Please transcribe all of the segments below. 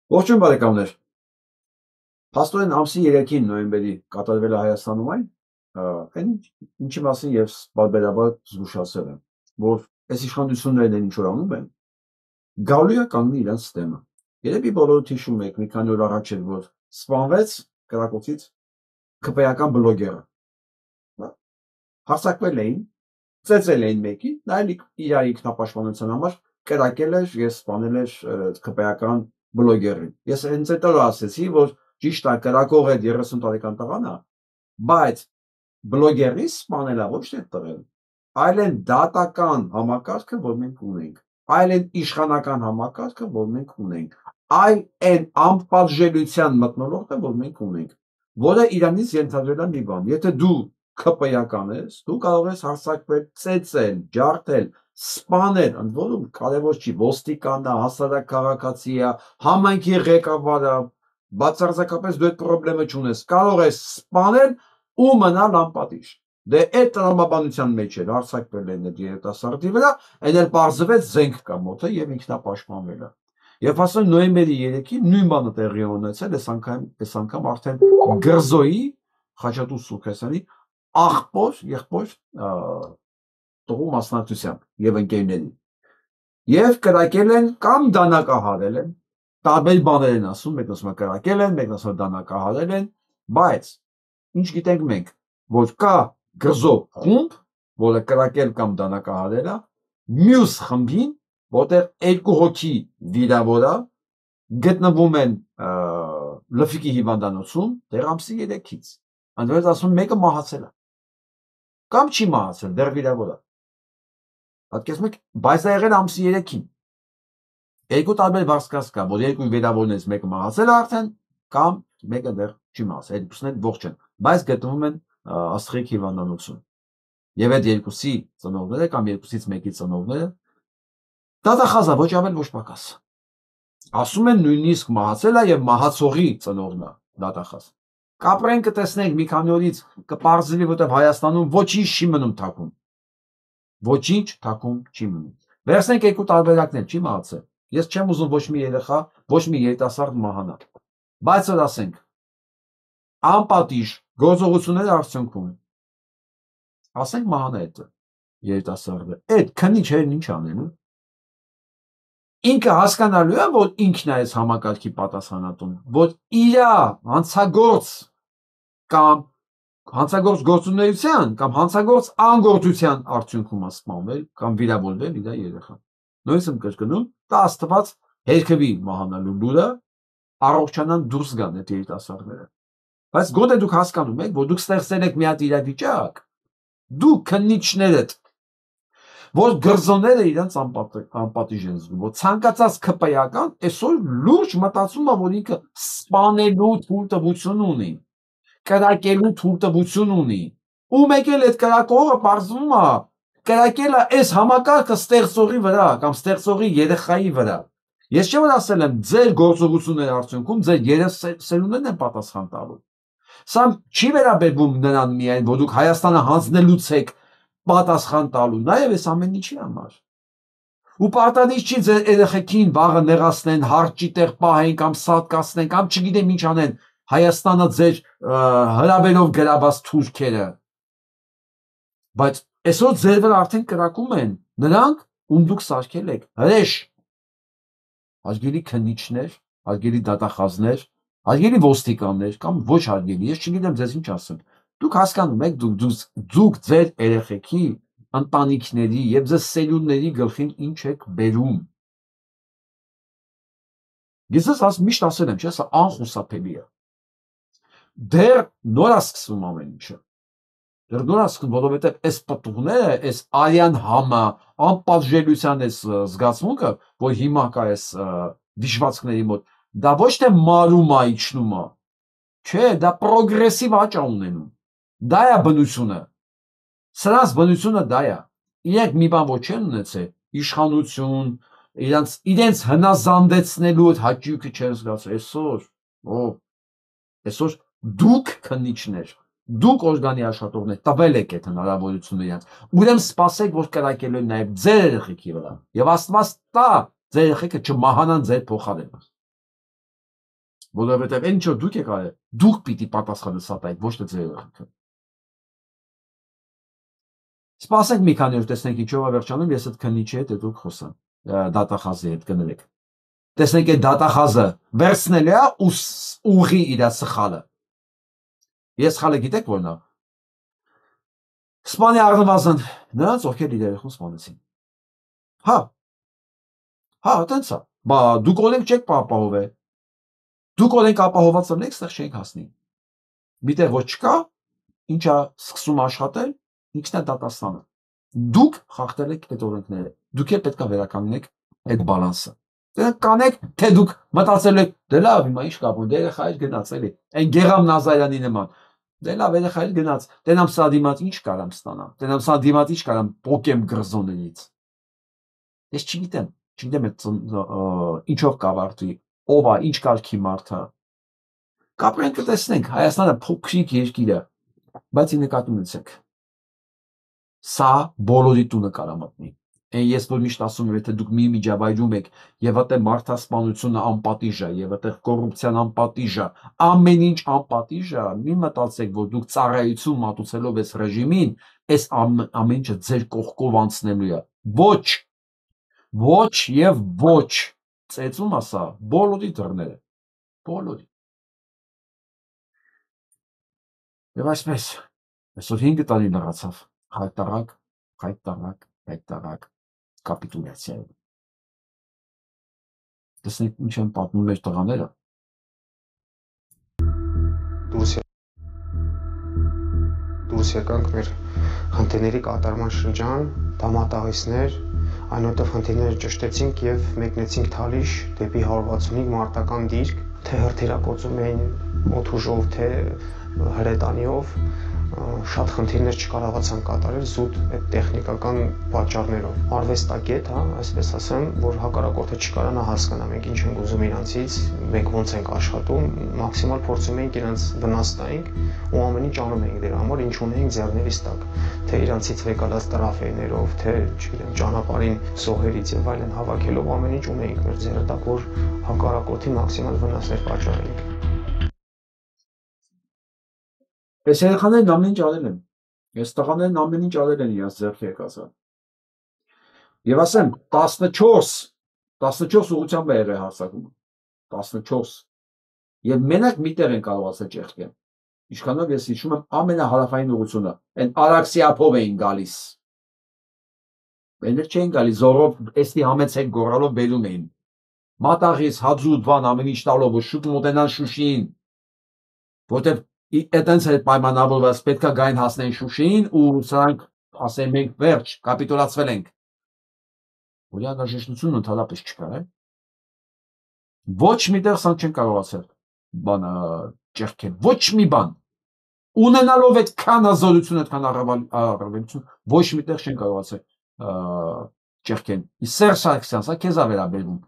Ողջույն բարեկամներ։ Փաստորեն ամսի 3-ին նոյեմբերի կատարվել է Հայաստանում այն ինչի մասին ես բարբերաբար զգուշացել եմ, որ այս իշխանություններն ինչ որ անում են, գալու է կանգնի իրենց դեմը։ Երևի բոլորդ հիշում եք, մի քանի օր առաջ էր, որ սպանվեց կրակոցից ԿՊ-ական բլոգերը։ Հարձակվել էին, ծեծել էին մեկին, նայել իր ինքնապաշտպանության համար կրակել էր եւ սպանել էր ԿՊ-ական բլոգերին։ Ես հենց այդ օրը ասացի, որ ճիշտ է կրակող այդ 30 տարեկան տղան է, բայց բլոգերի սպանելա ոչ թե տղեն, այլ են դատական համակարգը, որ մենք ունենք, այլ են իշխանական համակարգը, որ մենք ունենք, այլ են անպատժելիության մթնոլորտը, որ մենք ունենք, որը Իրանից ենթադրել է մի բան, եթե դու ԿՊ-ական ես, դու կարող ես հարձակվել, ծեծել, ջարդել, սպանել, ընդ որում կարևոր չի, ոստիկանն է, հասարակ քաղաքացի է, համայնքի ղեկավարը, բացարձակապես դու այդ խնդրեմը չունես, կարող ես սպանել ու մնալ անպատիժ։ Դե այդ տրամաբանության մեջ էր հարձակվել են այդ երիտասարդի վրա, այն էլ պարզվեց զենք կա մոտը եւ ինքնապաշտպանվել է։ Եվ ասում նոյեմբերի 3-ին նույն բանը տեղի ունեցել, այս անգամ արդեն Գրզոյի Խաչատուր Սուրքասյանի աղբոր, եղբոր տղու մասնակցությամբ եւ ընկերների։ Եվ կրակել են կամ դանակահարել են, տարբեր բաներ են ասում, մեկն ասում է կրակել են, մեկն ասում է դանակահարել են, բայց ինչ գիտենք մենք, որ կա Գրզո խումբ, որը կրակել կամ դանակահարել է, մյուս խմբին, որտեղ 2 հոգի վիրավոր է, գտնվում են Լֆիկի հիվանդանոցում դեռ ամսի 3-ից։ Այնպես ասում մեկը մահացել է։ Կամ չի մահացել, դեռ վիրավոր է։ Պատկերացնում եք, բայց դա եղել ամսի 3-ին։ Երկու տարբեր բարձկած կա, որ երկու վիրավորներից մեկը մահացել է արդեն, կամ մեկը դեռ չի մահացել, երկուսն էլ ողջ են, բայց գտնվում են Աստղիկ հիվանդանոցում։ Եվ այդ երկուսի ծնողները կամ երկուսից մեկի ծնողները դատախազ է, ոչ ավել ոչ պակաս։ Ասում են նույնիսկ մահացել է եւ մահացողի ծնողն է դատախազ։ Կապրեն կտեսնենք մի քանի օրից կպարզվի, որտեղ Հայաստանում ոչինչ չի մնում թաքուն։ Ոչինչ թաքուն չի մնում։ Վերցնենք երկու տարբերակներ, չի մահացել։ Ես չեմ ուզում ոչ մի երեխա, ոչ մի երիտասարդ մահանա։ Բայց որ ասենք անպատիժ գործողությունների արդյունքում ասենք մահանա այդ երիտասարդը, այդ քննիչերն ինչ անելու։ Ինքը հասկանալու է, որ ինքն է այս համակարգի պատասխանատուն, որ իր հանցագործ կամ հանցագործ գործունեության կամ հանցագործ անգործության արդյունքում է սպանվել կամ վիրավորվել իր երեխան։ Նույնիսկ եմ կրկնում, դա Աստված հերքվի մահանալու լուրը, առողջանան դուրս գան այդ երիտասարդները։ Բայց գոնե դուք հասկանում եք, որ դուք ստեղծել եք մի հատ իրավիճակ, դուք քննիչներդ, որ գրզոները իրենց անպատիժ են զգում, որ ցանկացած ԿՊ-ական այսօր լուրջ մտածում է, որ ինքը սպանելու թույլտվություն ունի, կրակելու թույլտվություն ունի, ու մեկ էլ այդ կրակողը պարզվում է կրակել է այս համակարգը ստեղծողի վրա կամ ստեղծողի երեխայի վրա։ Ես չէ որ ասել եմ ձեր գործողությունների արդյունքում ձեր երեսերունդներն են պատասխան տալու։ Սա չի վերաբերվում նրան միայն, որ դուք Հայաստանը հանձնելուց եք պատասխան տալու, նաև այս ամեն ինչի համար։ Ու պարտադիր չի ձեր երեխեքին վաղը նեղացնեն, հարճի տեղ պահեն կամ սատկացնեն կամ չգիտեմ ինչ անեն Հայաստանը ձեր հրավերով գրաբաց թուրքերը։ Բայց այսօր ձեր վրա արդեն կրակում են նրանք, ում դուք սարքել եք հրեշ։ Հարգելի քննիչներ, հարգելի դատախազներ, հարգելի ոստիկաններ կամ ոչ հարգելի, ես չգիտեմ ձեզ ինչ ասեմ։ Դուք հասկանում եք, դուք ձեր երեխեքի, ընտանիքների եւ ձեր սերունդների գլխին ինչ եք բերում։ Ես միշտ ասել եմ, չէ՞, սա անխուսափելի է։ Դեռ նոր է սկսվում ամեն ինչը։ Դեռ նոր է սկսվում, որովհետեւ այս պտուղները, այս արյան համը, անպատժելիության այս զգացմունքը, որ հիմա կա այս դժվարությունների մոտ, դա ոչ թե մարում է, իջնում է, չէ, դա պրոգրեսիվ աճ է ունենում։ Դա է բնությունը։ Սրանց բնությունը դա է։ Իրենք մի բան ոչ չեն ունեցել, իշխանություն, իրենց հնազանդեցնելու այդ հաճույքը չեն զգացել այսօր դուք քննիչներ, դուք օրգանի աշխատողներ տվել եք այդ հնարավորությունը իրենց։ Ուրեմն սպասեք, որ կրակելու են նաև ձեր երեխեքի վրա։ Եվ Աստված տա ձեր երեխեքը չմահանան ձեր փոխարեն։ Որովհետև այն ինչ որ դուք եք արել, դուք պիտի պատասխանը սատայիք, ոչ թե ձեր երեխաքը։ Սպասենք մի քանի օր, տեսնենք ինչով է վերջանում, ես այդ քննիչի հետ դուք խոսամ, դատախազի հետ կներեք։ Տեսնենք այդ դատախազը վերցնել է ուղի իր սխալը։ Ես սխալը գիտեք որն է։ Սպանի առնվազն նրանց, ովքեր իր երեխուն սպանեցին։ Հա, տենց է։ Բա դուք օրենք չեք ապահովել։ Դուք օրենք ապահոված ըլնեք, ստեղ չենք հասնի։ Միտեղ ոչ չկա, ինչա սկսում աշխատել, ինքն է դատաստանը։ Դուք խախտել եք այդ օրենքները։ Դուք էլ պետք է վերականգնեք այդ բալանսը։ Կանեք, թե դուք մտածել եք, դե լավ, հիմա ինչ կապ ունի, դե երեխա իր գնաց էլի։ Այն Գեղամ Նազարյանի նման։ Դե լավ, երեխա իր գնաց։ Տենամ սա դիմաց ինչ կարամ ստանամ։ Տենամ սա դիմաց ինչ կարամ պոկեմ գրզոններից։ Ես չգիտեմ ինչով կավարտվի, ով է, ինչ կարգի մարդ է։ Կապրենք կտեսնենք, Հայաստանը փոքրիկ երկիր է, բայց ի նկատի ունեցեք։ Սա բոլորի տունը կարա մտնի։ Ես որ միշտ ասում եմ, եթե դուք մի միջավայրում եք եւ այդտեղ մարդասպանությունը անպատիժ է, եւ այդտեղ կոռուպցիան անպատիժ է, ամեն ինչ անպատիժ է, մի մտածեք, որ դուք ծառայություն մատուցելով այս ռեժիմին, այս ամեն ինչը ձեր կողքով անցնելու է։ Ոչ եւ ոչ։ Ծեծում ասա, բոլորի դռները, բոլորի։ Եվ այսպես, այսօր 5 տարի լրացավ, հայտարարակ կապիտուլյացիա։ Տեսնենք ինչ են պատմում մեր տղաները։ Դուրս եկանք մեր խնդիրների կատարման շրջան, դամատաղիցներ, այնուհետև խնդիրները ճշտեցինք եւ մեկնեցինք Թալիշ դեպի 165 մարտական դիրք, թե հրթիռակոծում էին օդուժով, թե հրետանիով, շատ խնդիրներ չկարողացան կատարել զուտ այդ տեխնիկական պատճառներով։ Արվեստագետ, այսպես ասեմ, որ հակառակորդը չկարանա հասկանա մենք ինչ ենք ուզում իրանցից, մենք ոնց ենք աշխատում, մաքսիմալ փորձում ենք իրանց վնաս տայինք ու ամեն ինչ անում ենք դրա համար, ինչ ունենք ձեռներիս տակ, թե իրանցից վեկալած տրաֆեներով, թե, չգիտեմ, ճանապարհին սոհերից եւ այլն հավաքելով ամեն ինչ ունենք մեր ձեռը տակ, որ հակառակորդի մաքսիմալ վնասներ պատճառենք։ Այս երեխաներն ամեն ինչ արել են։ Այս տղաներն ամեն ինչ արել են իրաց ձեռքի եկածը։ Եվ ասեմ 14 ուղղությամբ է եղել հարձակումը։ 14։ Եվ մենակ միտեղ են կարողացել ճեղքել։ Ինչքանով ես հիշում եմ ամենահարավային ուղղությունը, այն Արաքսիափով էին գալիս։ Բեներ չէին գալիս, զորով էստի համեցեք գորալով բերում էին։ Մատաղից, հաձուտ, բան ամեն ինչ տալով, որ շուտ մոտենան Շուշիին, որտեղ այտենց է պայմանավորված, պետք է գային հասնեն Շուշիին ու սրանք ասեն մենք վերջ, կապիտուլացվել ենք։ Որի անհրաժեշտություն ընդհանրապես չկար, Ոչ միտեղ սան չեն կարողացել բանը ճեղքել, ոչ մի բան։ Ունենալով այդքան ազորություն, այդքան առավելություն, ոչ միտեղ չեն կարողացել ճեղքել։ Սերժ Սարգսյան, սա քեզ է վերաբերվում։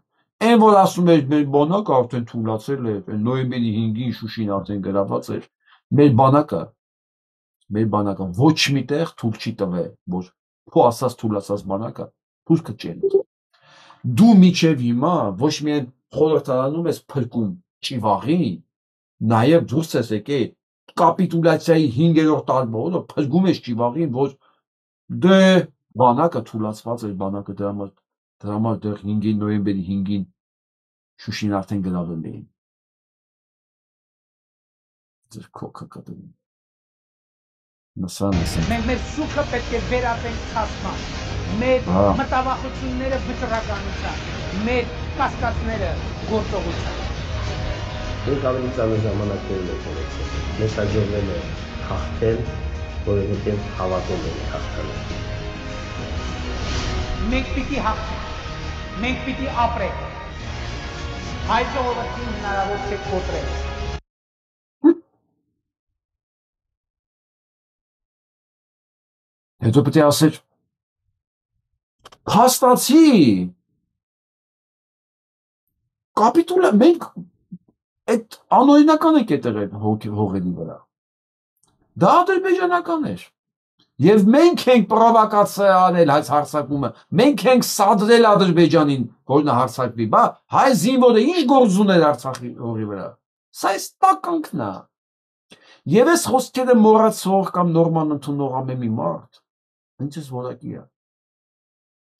Այն որ ասում էր մեր բանակը արդեն թուլացել է, նոյեմբերի 5-ին Շուշին արդեն գրաված էր, մեր բանակը ոչ միտեղ թույլ չի տվել, որ քո ասած թուլացած բանակը թույլ կճեն։ Դու միջև հիմա ոչ միայն խորհրդարանում ես փրկում ճիվաղին, նաև դուրս ես եկել կապիտուլյացիայի 5-րդ տարբերակը փրկում ես ճիվաղին, որ դե բանակը թուլացված էր, բանակը դրա համար դեռ 5 նոյեմբերի 5-ին Շուշին արդեն գրավել էին։ Ձեր քոքը կդնի։ Նսան ասեմ։ Մենք մեր շուքը պետք է վերածենք ցածման, մեր մտավախությունները վճռականության, մեր կասկածները գործողության։ Մենք ավելի ծանր ժամանակներում ենք ունեցել։ Մեզ հաջողվել է հաղթել, որովհետև հավատում ենք հաղթանակ։ Մենք պիտի հաղթենք, մենք պիտի ապրենք։ Հայ ժողովրդին հնարավոր չէ կոտրել։ Հետո պետք է ասել փաստացի կապիտուլը մենք այդ անօրինական ենք ետեղել հողերի վրա։ Դա ադրբեջանական էր։ Եվ մենք ենք պրովոկացիա անել այս հարձակումը, մենք ենք սադրել Ադրբեջանին, որ նա հարձակվի, բա հայ զինվորը ինչ գործ ուներ Արցախի հողի վրա։ Սա էս տականքն է։ Եվ այս խոսքերը մոռացող կամ նորմալ ընդունող ամեն մի մարդ ինձ էս որակի է։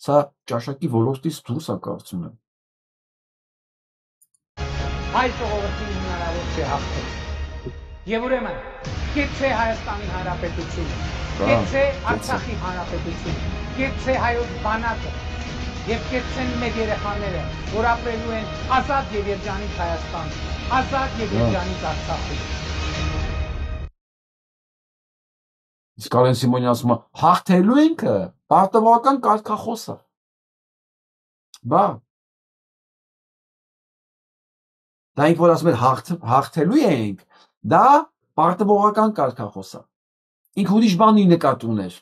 Սա ճաշակի ոլորտից դուրս է կարծում եմ։ Հայ ժողովրդին հնարավոր չէ հաղթել։ Եվ ուրեմն, կեցցե Հայաստանի Հանրապետությունը, կեցցե Արցախի Հանրապետությունը, կեցցե հայոց բանակը եւ կեցցեն մեր երեխաները, որ ապրելու են ազատ եւ երջանիկ Հայաստանում, ազատ եւ երջանիկ Արցախում։ Իսկ Արեն Սիմոնյանը ասում է, հաղթելու ենք պարտավորական կարգախոսը։ Բա։ Դա ինք որ ասում են հաղթելու ենք, դա պարտավորական կարգախոսը։ Ինք ուրիշ բանի նկատի ուներ։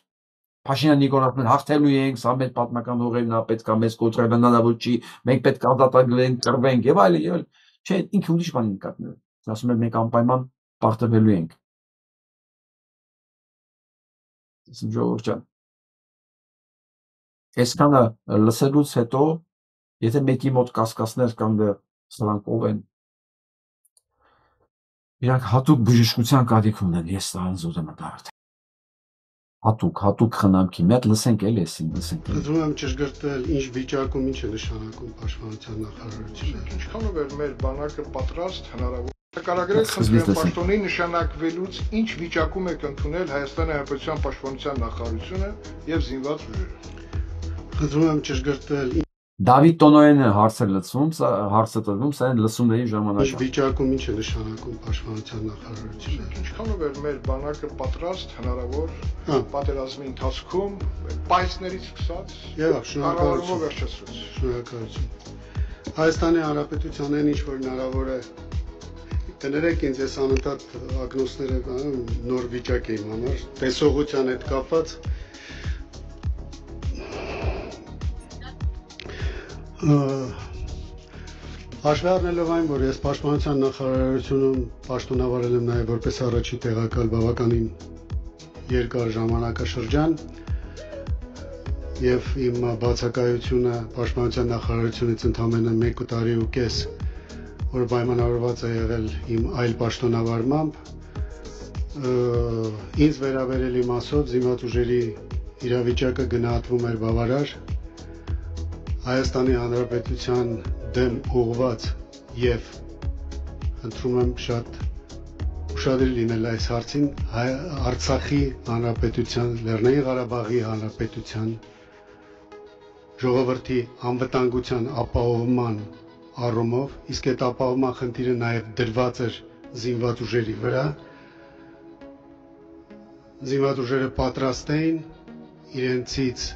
Փաշինյան Նիկոլասն հաղթելու ենք, սա մեր պատմական օրերն է, պետք է մեզ կոտրել հնարավոր չի, մենք պետք է ազատագրենք, կռվենք եւ այլն եւ այլն։ Չէ, ինքը ուրիշ բան նկատի ուներ։ Ասում են մենք անպայման պարտվելու ենք։ Ժողովուրդ ջան։ Այսքանը լսելուց հետո, եթե մեկի մոտ կասկածներ կան դե սրանք ով են, իրանք հատուկ բժշկության կարիք ունեն, ես դա անզոր եմ դարձել։ Հատուկ խնամքի մի հատ լսենք էլի էսին, լսենք։ Ուզում եմ ճշգրտել, ինչ վիճակում ինչ է նշանակում Պաշտպանության նախարարությունը։ Ինչքանով էր մեր բանակը պատրաստ հնարավոր նկարագրել խնդրեմ պաշտոնի նշանակվելուց ինչ վիճակում եք ընդունել Հայաստանի Հանրապետության Պաշտպանության նախարարությունը եւ զինված ուժերը։ Ուզում եմ ճշգրտել, Դավիթ Տոնոյանը հարցը լսում, հարցը տրվում, սա են լսումների ժամանակ։ ինչ վիճակում ինչ է նշանակում Պաշտպանության նախարարությունը։ Ինչքանով էր մեր բանակը պատրաստ հնարավոր պատերազմի ընթացքում պայծներից սկսած եւ շնորհակալություն վերջացրած։ Շնորհակալություն։ Հայաստանի Հանրապետությանն ինչ որ հնարավոր է կներեք ինձ ես անընդհատ ակնոցները նոր վիճակ եմ համար տեսողության հետ կապված Հաշվի առնելով այն, որ ես Պաշտպանության նախարարությունում պաշտոնավարել եմ նաև որպես առաջի տեղակալ բավականին երկար ժամանակաշրջան եւ իմ բացակայությունը Պաշտպանության նախարարությունից ընդամենը 1 տարի ու կես որ պայմանավորված է եղել իմ այլ պաշտոնավարմամբ ինձ վերաբերել իմասով զինված ուժերի իրավիճակը գնահատվում էր բավարար Հայաստանի Հանրապետության դեմ ուղղված եւ ընտրում եմ շատ ուշադիր լինել այս հարցին Արցախի Հանրապետության Լեռնային Ղարաբաղի Հանրապետության ժողովրդի անվտանգության ապահովման առումով իսկ այդ ապահովման խնդիրը նաեւ դրված էր զինված ուժերի վրա զինված ուժերը պատրաստ էին իրենցից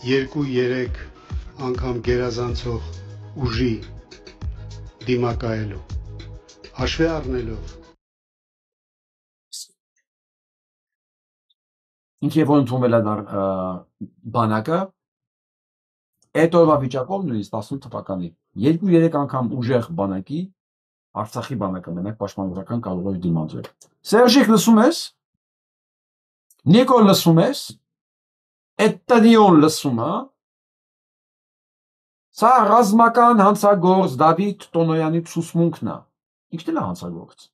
2-3 անգամ գերազանցող ուժի դիմակայելու հաշվի առնելով ինքը որ ընդունվել է բանակը այդ օրվա վիճակով նույնիսկ 18 թվականին 2-3 անգամ ուժեղ բանակի Արցախի բանակը մենակ պաշտպանողական կարող էր դիմադրել Սերժիկ լսում ես Նիկոլ լսում ես այդ տանիոն լսում է Սա ռազմական հանցագործ Դավիթ Տոնոյանի ցուսմունքն է։ Ինչն է հանցագործ։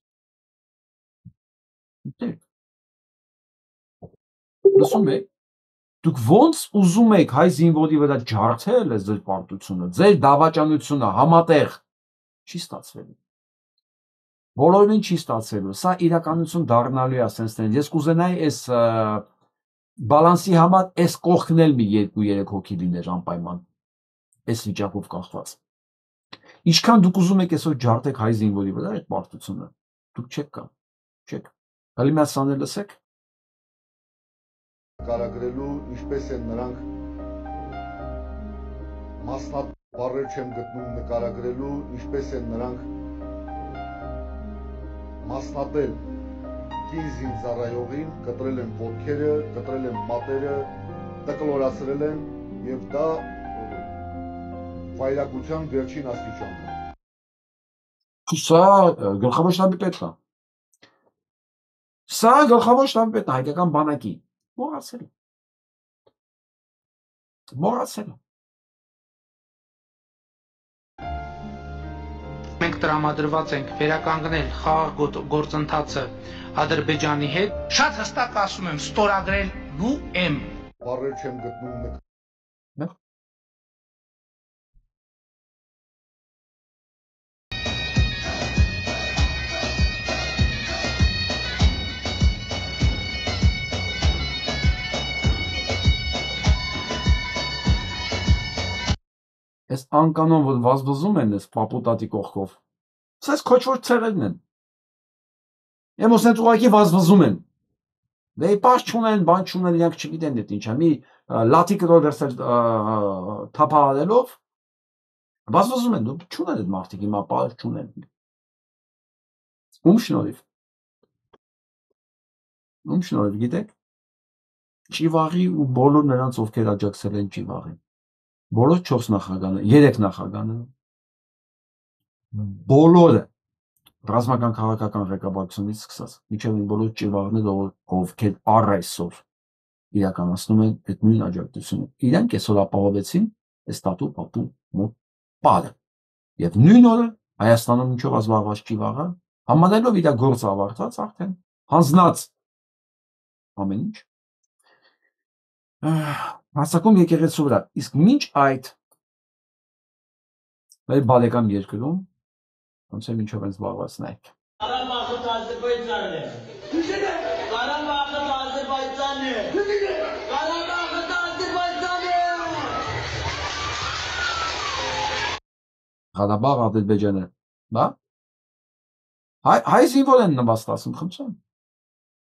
Լսում եք։ Դուք ոնց ուզում եք հայ զինվորի վրա ջարդել այս ձեր պարտությունը, ձեր դավաճանությունը համատեղ չի ստացվելու։ Բոլորին չի ստացվելու։ Սա իրականություն դառնալու է ասենսներն։ Ես կուզենայի այս բալանսի համար այս կողքն էլ մի 2-3 հոգի լիներ անպայման։ Այս վիճակով կախված։ Ինչքան դուք ուզում եք այսօր ջարդեք հայ զինվորի վրա այդ պարտությունը, դուք չեք կա, չեք։ Հələ մի հատ սանել լսեք։ Նկարագրելու ինչպես են նրանք մասնատ բառեր չեմ գտնում նկարագրելու ինչպես են նրանք մասնատել կիզին ծառայողին, կտրել են ոտքերը, կտրել են մատերը, տկլորացրել են եւ դա վայրագության վերջին աստիճանն է։ Սա գլխավոր շտաբի պետն է։ Սա գլխավոր շտաբի պետն է հայկական բանակի։ Մոռացել։ մենք տրամադրված ենք վերականգնել խաղաղ գործընթացը Ադրբեջանի հետ, շատ հստակ ասում եմ, ստորագրելու եմ։ Բառեր չեմ գտնում Այս անկանոն, որ վազվզում են այս պապուտատի կողքով, սենց քոչվոր ցեղերն են։ Եմ սենց ուղղակի վազվզում են։ Դե պաշ չունեն, բան չունեն, իրանք չգիտեն դա ինչ է։ Մի լաթի կրով վերցել թափահարելով վազվզում են, դու չունեն այդ մարդիկ հիմա պաշ չունեն։ Ում շնորհիվ գիտեք։ Ճիվաղի ու բոլոր նրանց ովքեր աջակցել են Ճիվաղին։ Բոլոր 4 նախագահները, 3 նախագահները, բոլորը ռազմական քաղաքական ղեկավարությունից սկսած, մինչև բոլոր ճիվաղները, ովքեր առ այսօր իրականացնում են այդ նույն աջակցությունը, իրանք այսօր ապահովեցին այս տատու պապու մոտ պարը։ Եվ նույն օրը Հայաստանում ինչով զբաղված Ճիվաղը, համարելով իր գործը ավարտած, արդեն հանձնած ամեն ինչ հաստակում եկեղեցու վրա, իսկ մինչ այդ մեր բարեկամ երկրում ոնց է մինչև են զբաղված նայք։ Ղարաբաղը Ադրբեջանն է։ Ղարաբաղը Ադրբեջանն է։ Ղարաբաղը Ադրբեջանն է։ Ղարաբաղ Ադրբեջանը, բա։ Հայ զինվոր են նվաստացում, խնդրեմ։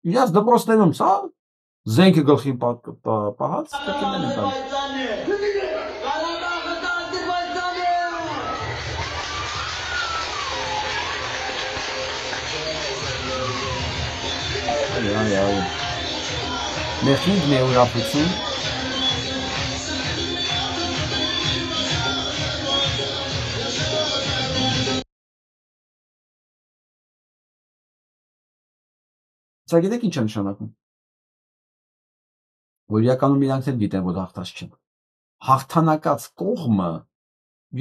Իրաց դպրոցներում սա զենքը գլխին պահած կկենեն են տան։ Մեղինք նեուրապություն Սա գիտեք ինչ է նշանակում, որ իրականում իրանք էլ գիտեն, որ հաղթած չեն։ Հաղթանակած կողմը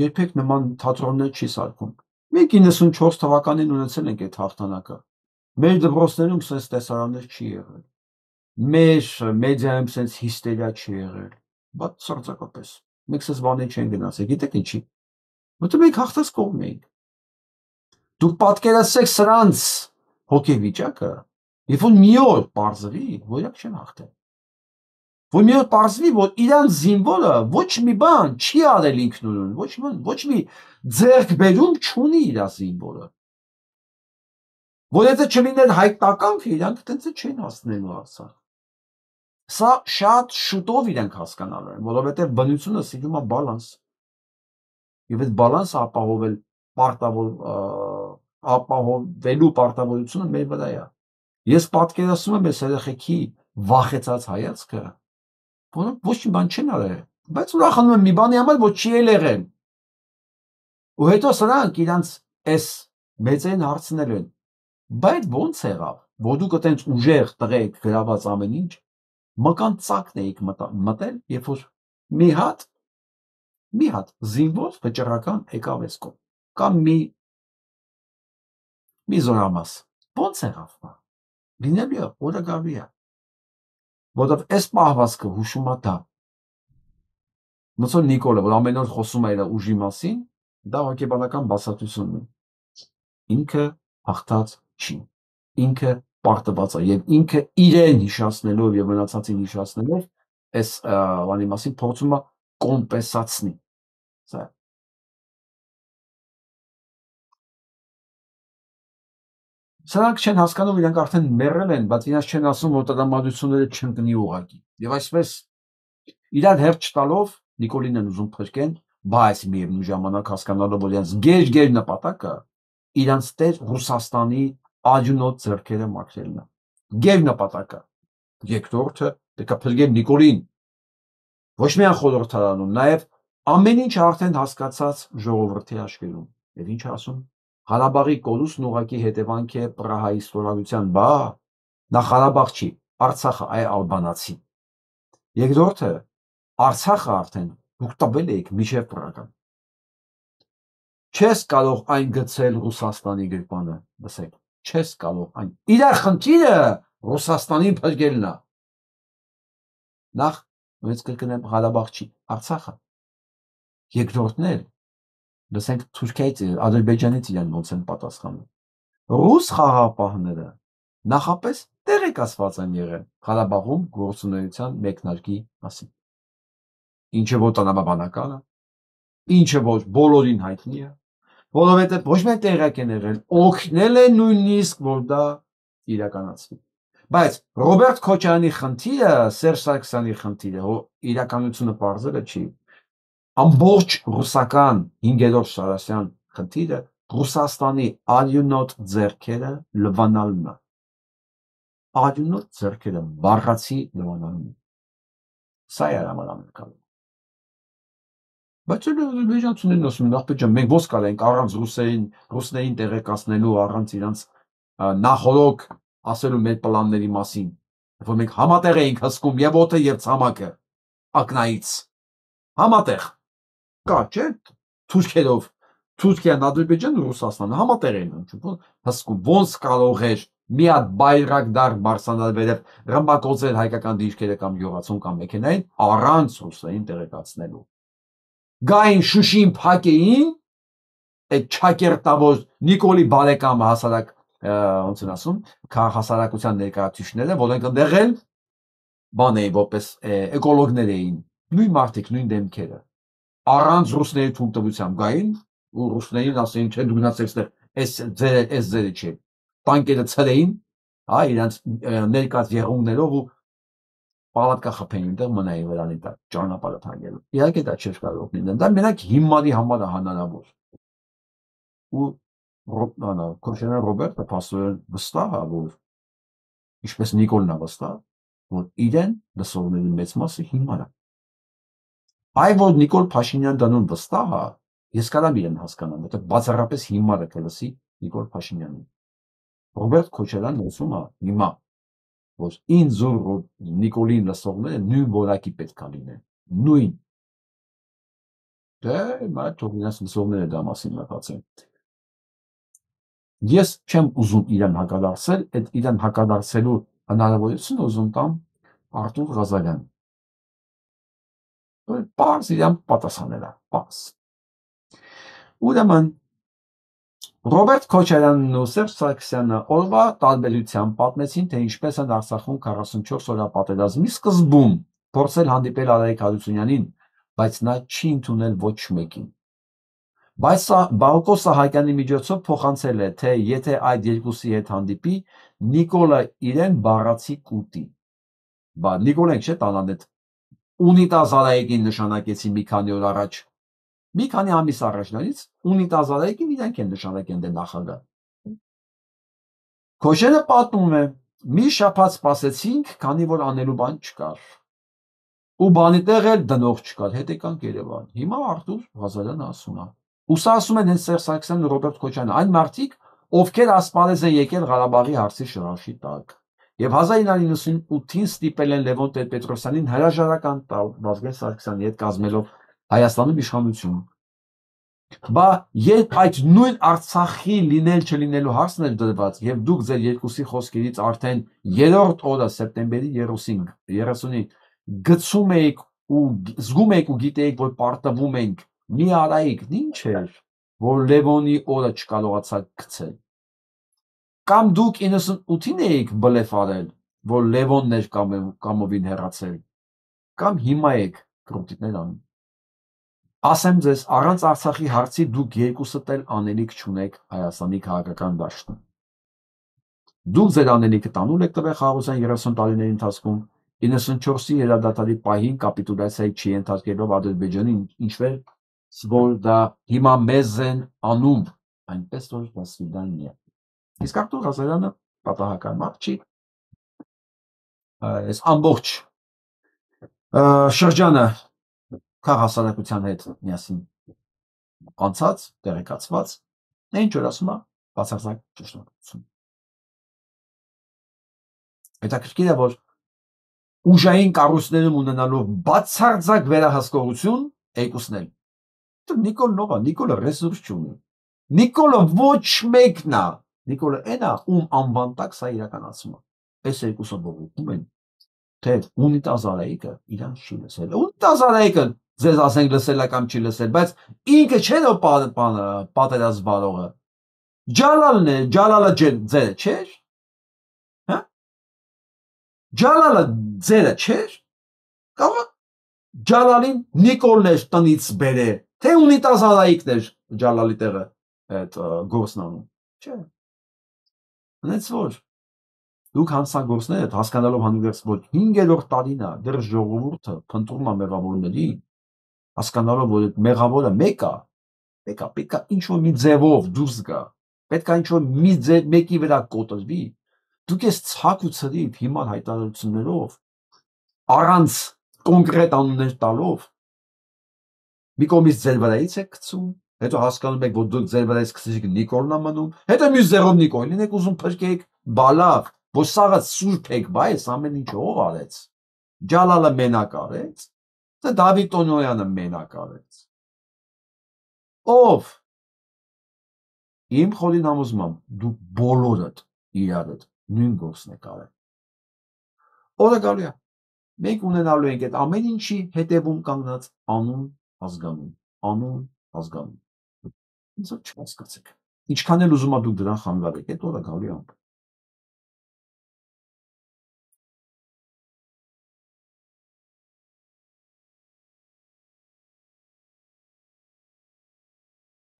երբեք նման թատրոններ չի սարքում։ Մենք 94 թվականին ունեցել ենք այդ հաղթանակը։ Մեր դպրոցներում սենց տեսարաններ չի եղել։ Մեր մեդիայում սենց հիստերիա չի եղել։ Բայց սրտակապես մենք սենց բաներ չեն գնացել, գիտեք ինչի։ Որտեղ մենք հաղթած կողմ էինք։ Դուք պատկերացրեք սրանց հոգեվիճակը, երբ որ մի օր պարզվի, որ իրանք չեն հաղթել։ Որ մի օր պարզվի, որ իրանք զինվորը ոչ մի բան չի արել ինքնուրույն, ոչ մի ձեռքբերում չունի իր զինվորը։ Որ եթե չլիներ հայկականքը, իրանք այդպես չեն հասնելու Արցախ։ Սա շատ շուտով իրանք հասկանալու են, որովհետև բնությունը սիրում է բալանս։ Եվ այդ բալանսը ապահովելու պարտավորությունը մեր վրա է։ Ես պատկերացնում եմ այս երեխեքի վախեցած հայացքը, որոնք ոչ մի բան չեն արել, բայց ուրախանում են մի բանի համար, որ չի եղել։ Ու հետո սրանք իրանց այս մեծերին հարցնել են. բայց ո՞նց եղավ, որ դուք այդպես ուժեղ տղեկ գրաված ամեն ինչ, մկան ծակն էիք մտել, երբ որ մի հատ զինվոր վճռական եկավ այս կողմ, կամ մի զորամաս, ո՞նց եղավ, լինելու է, օրը գալու է, որովհետև այս պահվածքը հուշում է դա։ Ոնց որ Նիկոլը, որ ամեն օր խոսում է իր ուժի մասին, դա հոգեբանական բացատրությունն է։ Ինքը հաղթած չի, ինքը պարտված է եւ ինքը իրեն հիշացնելով եւ մնացածին հիշացնելով այս բանի մասին փորձում է կոմպենսացնի։ Սա Սրանք չեն հասկանում, իրանք արդեն մեռել են, բայց իրանք չեն ասում, որ տրամադրությունները չընկնի ուղղակի։ Եվ այսպես իրար հերթ չտալով Նիկոլին են ուզում փրկեն, բայց միևնույն ժամանակ հասկանալով, որ իրանց գեր նպատակը իրանց տեր Ռուսաստանի աջունոտ ձեռքերը մաքրելն է։ Գեր նպատակը։ Երկրորդը պետք է փրկեն Նիկոլին։ Ոչ միայն խորհրդարանում, նաև ամեն ինչ արդեն հասկացած ժողովրդի աշխարհում։ Եվ ինչ ասում։ Ղարաբաղի կորուստն ուղղակի հետևանք է Պրահայի ստորագրության, բա նա Ղարաբաղ չի, Արցախը այ ալբանացի։ Երկրորդը Արցախը արդեն դուք տվել եք միջև Պրահան։ չես կարող այն գցել Ռուսաստանի գրպանը, լսեք, չես կարող այն։ Իր խնդիրը Ռուսաստանին փրկելն է։ Նախ նույնիսկ կրկնեմ Ղարաբաղ չի, Արցախը։ Երկրորդն էլ լսենք Թուրքիայից, Ադրբեջանից իրեն ոնց են պատասխանում։ Ռուս խաղաղապահները նախապես տեղեկացված են եղել Ղարաբաղում գործունեության մեկնարկի մասին։ Ինչը որ տնաբանական է, ինչը որ բոլորին հայտնի է, որովհետև ոչ միայն տեղյակ են եղել, օգնել են նույնիսկ, որ դա իրականացվի։ Բայց Ռոբերտ Քոչարյանի խնդիրը, Սերժ Սարգսյանի խնդիրը, իրականությունը բարձրը չի։ Ամբողջ ռուսական 5-րդ Շարասյան խնդիրը Ռուսաստանի արյունոտ ձեռքերը լվանալն է։ Արյունոտ ձեռքերը բառացի լվանալն է։ Սա է համար ամերիկանում։ Բայց լեժանցուներն ասում են, ախպետ ջան, մենք ո՞նց կարենք առանց ռուսներին տեղեկացնելու, առանց իրանց նախորոք ասելու մեր պլանների մասին, որ մենք համատեղ էինք հսկում եւ օդը եւ ցամաքը ակնայից։ Համատեղ։ Կա, չէ՞, Թուրքերով, Թուրքիան, Ադրբեջանը, Ռուսաստանը համատեղ էին հսկում։ Ոնց կարող էր մի հատ բայրակդար բարձրանալ վերև ռմբակոծել հայկական դիրքերը կամ յուղացուն կամ մեքենային առանց ռուսային տեղեկացնելու։ Գային Շուշին փակեին, այդ չակերտավոր Նիկոլի բարեկամը հասարակ ոնց են ասում, հասարակության ներկայացուցիչները, որոնք ընդեղ էլ բան էին, որպես էկոլոգներ էին, նույն մարդիկ, նույն դեմքերը, առանց ռուսների թույլտվությամբ գային ու ռուսներին ասեին, չէ, դու գնաց այստեղ, այս ձերը չէ, տանկերը ցրեին, հա, իրանց ներկած եղունգներով ու պալատկա խփեին, այնտեղ մնային վրանի տակ, ճանապարհը թարգելու։ Իհարկե դա չէր կարող լինել, դա մենակ հիմարի համար է հնարավոր։ Ու Քոչարյան Ռոբերտը փաստորեն վստահ է, որ ինչպես Նիկոլն է վստահ, որ իրեն լսողների մեծ մասը հիմար է։ Այ որ Նիկոլ Փաշինյան դանուն վստահ է, ես կարամ իրեն հասկանամ, որտեղ բացառապես հիմար է կլսի Նիկոլ Փաշինյանին։ Ռոբերտ Քոչարյանն ասում է հիմա, որ ինձ ու Նիկոլին լսողները նույն որակի պետք է լինեն, նույն։ Դե, մայր թող իրենց լսողները դա մասին մտածեն։ Ես չեմ ուզում իրեն հակադարձել, այդ իրեն հակադարձելու հնարավորությունը ուզում տամ Արտուր Ղազարյան։ Պարզ իրան պատասխանել է, պարզ։ Ուրեմն Ռոբերտ Քոչարյանն ու Սերժ Սարգսյանը օրվա տարբերությամբ պատմեցին, թե ինչպես են Արցախում 44 օրյա պատերազմի սկզբում փորձել հանդիպել Արայիկ Հարությունյանին, բայց նա չի ընդունել ոչ մեկին։ Բայց Բակո Սահակյանի միջոցով փոխանցել է, թե եթե այդ երկուսի հետ հանդիպի, Նիկոլը իրեն բառացի կուտի։ Բա Նիկոլենք չէ տանան այդ ունիտազ Արայիկին նշանակեցի մի քանի օր առաջ։ Մի քանի ամիս առաջներից ունիտազ Արայիկին իրենք են նշանակեն դե նախագահ։ Քոչարյանը պատմում է, մի շաբաթ սպասեցինք, քանի որ անելու բան չկար։ Ու բանի տեղ էլ դնող չկար, հետ եկանք Երևան։ Հիմա Արտուր Ղազարյանը ասում է։ Ու սա ասում են հենց Սերժ Սարգսյանն ու Ռոբերտ Քոչարյանը, այն մարդիկ, ովքեր ասպարեզ են եկել Ղարաբաղի հարցի շրաշի տակ։ Եվ 1998-ին ստիպել են Լևոն Տեր-Պետրոսյանին հրաժարական տալ Վազգեն Սարգսյանի հետ կազմելով Հայաստանում իշխանություն։ Բա երբ այդ նույն Արցախի լինել չլինելու հարցն էր դրված, եւ դուք ձեր երկուսի խոսքերից արդեն 3-րդ օրը սեպտեմբերի 30-ին գցում էիք ու զգում էիք ու գիտեիք, որ պարտվում ենք մի Արայիկ, ինչ էր, որ Լևոնի օրը չկարողացաք գցել։ Կամ դուք 98-ին էիք բլեֆ արել, որ Լևոնն էր կամովին հեռացել, կամ հիմա եք կրոտիկներ անում։ Ասեմ ձեզ, առանց Արցախի հարցի դուք երկուսդ էլ անելիք չունեք Հայաստանի քաղաքական դաշտում։ Դուք ձեր անելիքը տանուլ եք տվել խաղաղության 30 տարիների ընթացքում, 94-ի հրադադարի պահին կապիտուլյացիայի չի ենթարկելով Ադրբեջանին, ինչպես որ դա հիմա մեզ են անում, այնպես որ դա սվիդանիա։ Իսկ Արտուր Ղազարյանը պատահական մարդ չի։ Այս ամբողջ շրջանը քաղաքասարակության հետ միասին անցած, տեղեկացված, ինչ որ ասում է, բացարձակ ճշտություն։ Հետաքրքիր է, որ ուժային կառույցներում ունենալով բացարձակ վերահսկողություն երկուսն էլ։ Նիկոլն ով է, Նիկոլը ռեսուրս չունի, Նիկոլը ոչ մեկն է, Նիկոլը այն է, ում անվան տակ սա իրականացում է։ Այս երկուսը բողոքում են, թե ունիտազարայիկը իրան չի լսել։ Ունիտազարայիկը ձեզ ասենք լսել է կամ չի լսել, բայց ինքը չէ որ պատերազմ վարողը։ Ջալալն է, Ջալալը ձերը չէր։ Հա? Ջալալը ձերը չէր։ Կամ Ջալալին Նիկոլն էր տնից բերե, թե ունիտազարայիկն էր Ջալալի տեղը այդ գործնանում։ Չէ։ Հենց որ դուք հանցագործները հասկանալով հանդերձ որ 5-րդ տարին է դեռ ժողովուրդը փնտրում է մեղավորներին, հասկանալով որ այդ մեղավորը մեկը, պետք է ինչ-որ մի ձևով դուրս գա, պետք է ինչ-որ մի մեկի վրա կոտրվի, դուք ես ցակ ու ցրիվ հիմար հայտարարություններով, առանց կոնկրետ անուններ տալով, մի կողմից ձեր վրայից եք գցում, հետո հասկանում եք, որ դուք ձեր վրայից գցեցիք Նիկոլն է մնում, հետո մյուս ձեռով Նիկոլին եք ուզում փրկեք, բալավ, որ սաղը սուրբ եք, բայց ամեն ինչը ով արեց։ Ջալալը մենակ արեց, թե Դավիթ Տոնոյանը մենակ արեց։ Ով։ Իմ խորին համոզմամբ դուք բոլորդ իրարդ նույն գործն եք արել։ Օրը գալու է։ Մենք ունենալու ենք այդ ամեն ինչի հետևում կանգնած անուն ազգանուն, անուն ազգանուն։ Ինձ չհասկացեք։ Ինչքան էլ ուզում եք դուք դրան խանգարեք, այդ օրը գալու է։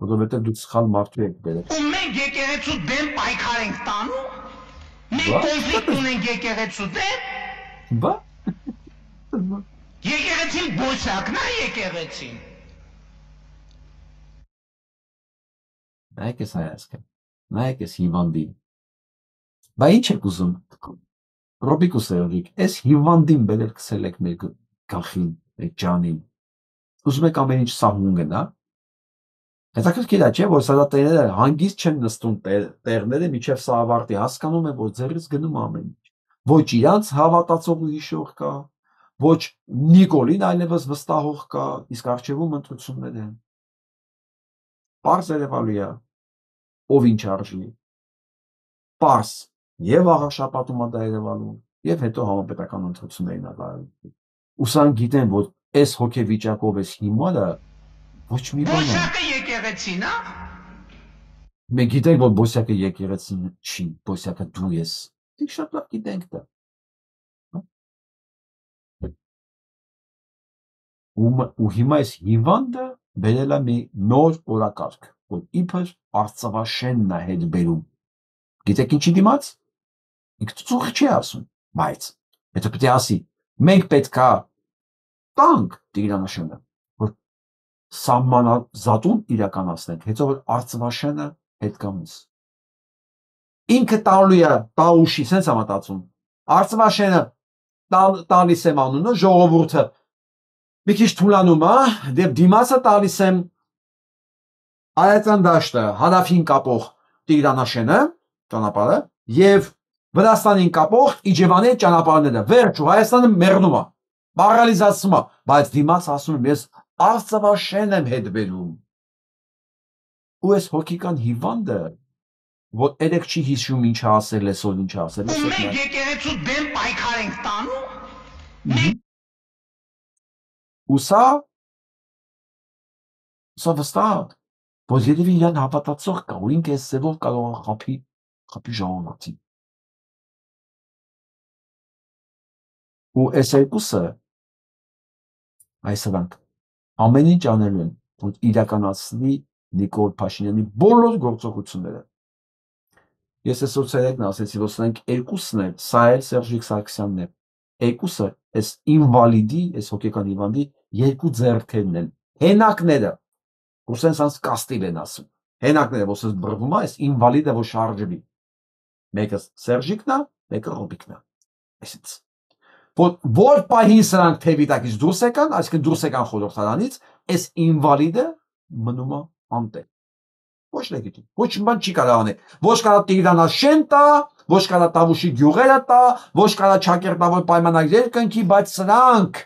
Որովհետև դուք սխալ մարդու եք բերել։ Ու մենք եկեղեցու դեմ պայքար ենք տանում։ Մենք կոնֆլիկտ ունենք եկեղեցու դեմ։ Բա։ Եկեղեցին բոսակն է եկեղեցին։ Նայեք ես հայացքը, նայեք ես հիվանդին։ Բա ինչ եք ուզում։ Ռոբիկ ու Սերժիկ, այս հիվանդին բերել քսել եք մեր գլխին, մեր ջանին։ Ուզում եք ամեն ինչ սահուն գնա։ Հետաքրքիր է, չէ՞, որ սադատերերը հանգիստ չեն նստում տեղները միջև սա ավարտի, հասկանում են, որ ձեռից գնում ամեն ինչ։ Ոչ իրանց հավատացողու հիշող կա, ոչ Նիկոլին այլևս վստահող կա, իսկ առջևում ընտրություններ են։ Պարզ երևալու է, ով ինչ արժի։ Պարզ եւ աղաշապատում է դա երևալու, եւ հետո համապետական ընտրություններին ալարում։ Ուսան գիտեն, որ այս հոգեվիճակով էս հիմարը ոչ մի բան է։ Բոսակը եկեղեցին է։ Մենք գիտենք, որ բոսյակը եկեղեցին չի, բոսյակը դու ես։ Մենք շատ լավ գիտենք դա։ Ու հիմա այս հիվանդը բերել է մի նոր օրակարգ, որ իբր Արցավաշենն է հետ բերում։ Գիտեք ինչի դիմաց։ Ինքը ծուխ չի ասում, բայց հետո պետք է ասի, մենք պետք է տանք Տիգրանաշենը, որ սահմանազատում իրականացնենք, հետո որ Արցավաշենը հետ կամուս։ Ինքը տալու է տաուշի, սենց է մտածում։ Արցավաշենը տալիս եմ անունը, ժողովուրդը մի քիչ թուլանում է, դեպ դիմացը տալիս եմ Արայծան դաշտը, հարավին կապող Տիգրանաշենը, ճանապարհը, եւ Վրաստանին կապող Իջևանի ճանապարհները, վերջ ու Հայաստանը մեռնում է, պարալիզացվում է, բայց դիմաց ասում եմ, ես Արցավաշեն եմ հետ բերում։ Ու այս հոգիկան հիվանդը, որ երեք չի հիշում ինչ ասել, այսօր ինչ ասել, Ու մենք եկեղեցու դեմ պայքար ենք տանում։ Ու սա վստահ, որ երևի իրան հավատացող կա, ու ինքը այս ձևով կարող է խափի ժողովրդին։ Ու այս երկուսը, այսրանք, ամեն ինչ անելու են, որ իրականացնի Նիկոլ Փաշինյանի բոլոր գործողությունները։ Ես այսօր ցերեկն ասեցի, որ սրանք երկուսն են, սա էլ Սերժիկ Սարգսյանն է, երկուսը այս ինվալիդի, այս հոգեկան հիվանդի երկու ձեռքերն են, հենակները, որ սենց կաստիլ են ասում, հենակները, որ սենց բռվում է, այս ինվալիդը, որ շարժվի, մեկը Սերժիկն է, մեկը Ռոբիկն է, այսինց, որ պահին սրանք թևի տակից դուրս եկան, այսինքն դուրս եկան խորհրդարանից, այս ինվալիդը մնում է անտեր, ոչ լեգիտիմ, ոչ բան չի կարող անել, ոչ կարա Տիգրանաշեն տա, ոչ կարա Տավուշի գյուղերը տա, ոչ կարա ճակերտավոր պայմանագրեր կնքի, բայց սրանք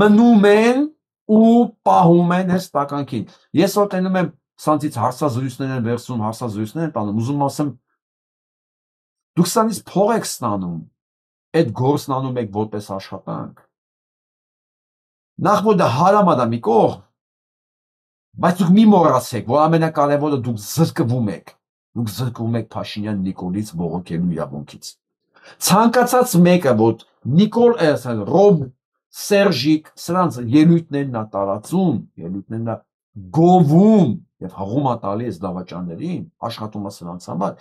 մնում են ու պահում են այս տականքին։ Ես որ տենում եմ սանցից հարցազրույցներ են վերցնում, հարցազրույցներ են տանում, ուզում ասեմ, դուք սրանից փող եք ստանում, այդ գործն անում եք որպես աշխատանք։ Նախ որ դա հարամ է մի կողմ, բայց դուք մի մոռացեք, որ ամենակարևորը դուք զրկվում եք Փաշինյան Նիկոլից բողոքելու իրավունքից։ Ցանկացած մեկը, որ Նիկոլ Ռոբ, Սերժիկ, սրանց ելույթներն է տարածում, ելույթներն է գովում եւ հղում է տալիս դավաճաններին, աշխատում է սրանց համար,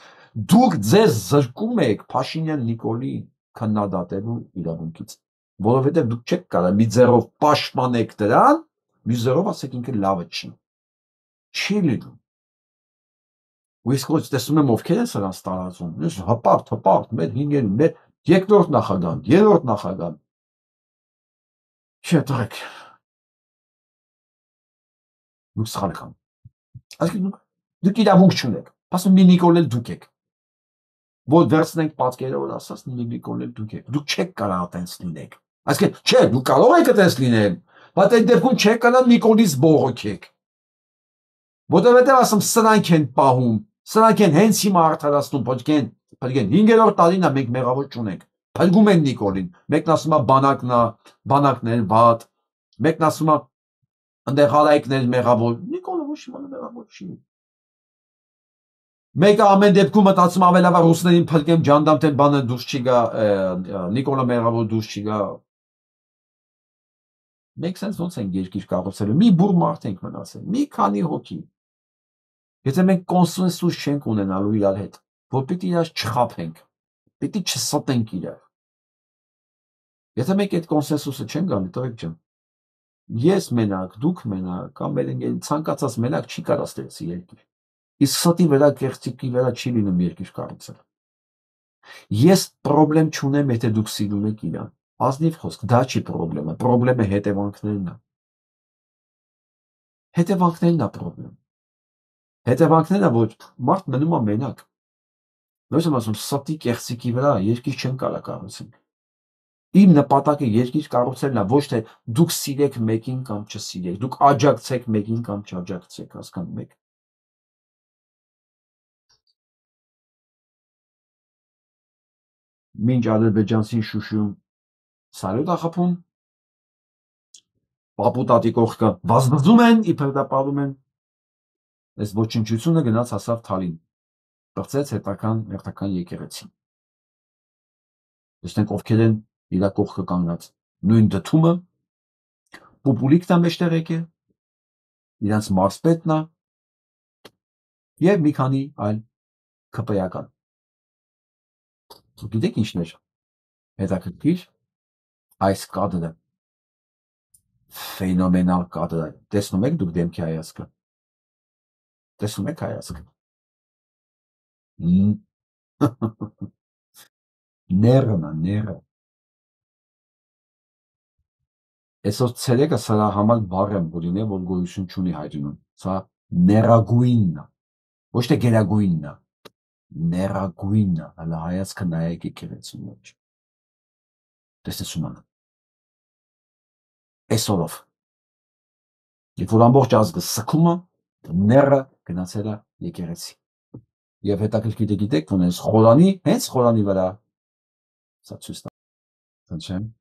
դուք ձեզ զրկում եք Փաշինյան Նիկոլի քննադատելու իրավունքից, որովհետեւ դուք չեք կարող մի ձեռով պաշտպանեք դրան, մի ձեռով ասեք ինքը լավը չի լինում։ Ու իսկ ոչ տեսնում եմ ովքեր են սրանց տարածում, հպարտ, մեր հինգերին, մեր երկրորդ նախագահան, երրորդ նախագահան։ Չէ, տղեկ, դուք սխալ եք անում։ Այսինքն դուք իրավունք չունեք, ասում մի Նիկոլ էլ դուք եք, որ վերցնենք պատկերը, որ ասած մի Նիկոլ էլ դուք եք, դուք չեք կարող այտենց լինեք։ Այսինքն, չէ, դուք կարող եք այտենց լինել, բայց այդ դեպքում չեք կարող Նիկոլից բողոքեք։ Որովհետև ասում սրանք են պահում, սրանք են հենց հիմա արդարացնում, փոքեն 5-րդ տարին է մենք մեղավոր չունենք, փրկում են Նիկոլին, մեկն ասում է բանակն էր վատ, մեկն ասում է այնտեղ հարայիկներ մեղավոր, Նիկոլը ոչ մի մեղավոր չի։ Մեկը ամեն դեպքում մտածում ավելավա ռուսներին փրկեմ ջանդամ թե բանը դուրս չի գա, Նիկոլը մեղավոր դուրս չի գա։ Մենք sense ոնց են երկիր կառուցելու, մի բուր մարդ ենք մնացել, մի քանի հոգի։ Եթե մենք կոնսենսուս չենք ունենալու իրար հետ, որ պիտի իրար չխաբենք, պիտի չստենք իրար։ Եթե մենք այդ կոնսենսուսը չենք գալի, տղեկ ջան, ես մենակ, դուք մենակ, կամ մեր ընկերներ ցանկացած մենակ չի կարող ստեղծի երկիր։ Իսկ ստի վրա կեղծիկի վրա չի լինում երկիր կառուցել։ Ես պրոբլեմ չունեմ, եթե դուք սիրում եք իրան։ Ազնիվ խոսք, դա չի պրոբլեմը, պրոբլեմը հետևանքներն է։ Հետևանքներն է պրոբլեմ։ Հետևանքները որ մարդ մնում է մենակ։ Ոչ եմ ասում ստի կեղծիկի վրա երկիր չեն կարող կառուցել։ Իմ նպատակը երկիր կառուցելն է, ոչ թե դուք սիրեք մեկին կամ չսիրեք, դուք աջակցեք մեկին կամ չաջակցեք, հասկանում եք։ Մինչ ադրբեջանցին Շուշիում սալյուտ է խփում, պապու տատի կողքը վազվզում են, իբր դա պարում են, այս ոչնչությունը գնաց հասավ Թալին, բրծեց հերթական եկեղեցին։ Տեսնենք ովքեր են իրա կողքը կանգնած, նույն դդումը, պուպուլիկն է մեջտեղ եկել, իրանց մարզպետն է և մի քանի այլ ՔՊ-ական։ Գիտեք ինչն էր հետաքրքիր, այս կադրը ֆենոմենալ կադր է, տեսնում եք դուք դեմքի հայացքը, տեսնում եք հայացքը, ներն է, ները, այսօր ցերեկը սրա համար բառ եմ որ լինե, որ գոյություն չունի հայրենում, սա ներագույնն է, ոչ թե գերագույնն է, ներագույնն է, հələ հայացքը նայեք եկեղեցու մեջ, տեսնեցում ան, այսօրով, երբ որ ամբողջ ազգը սգում է, ները գնացել է եկեղեցի, և հետաքրքիր գիտեք, որ հենց խորանի վրա, սա ցույց տա, խնդրեմ,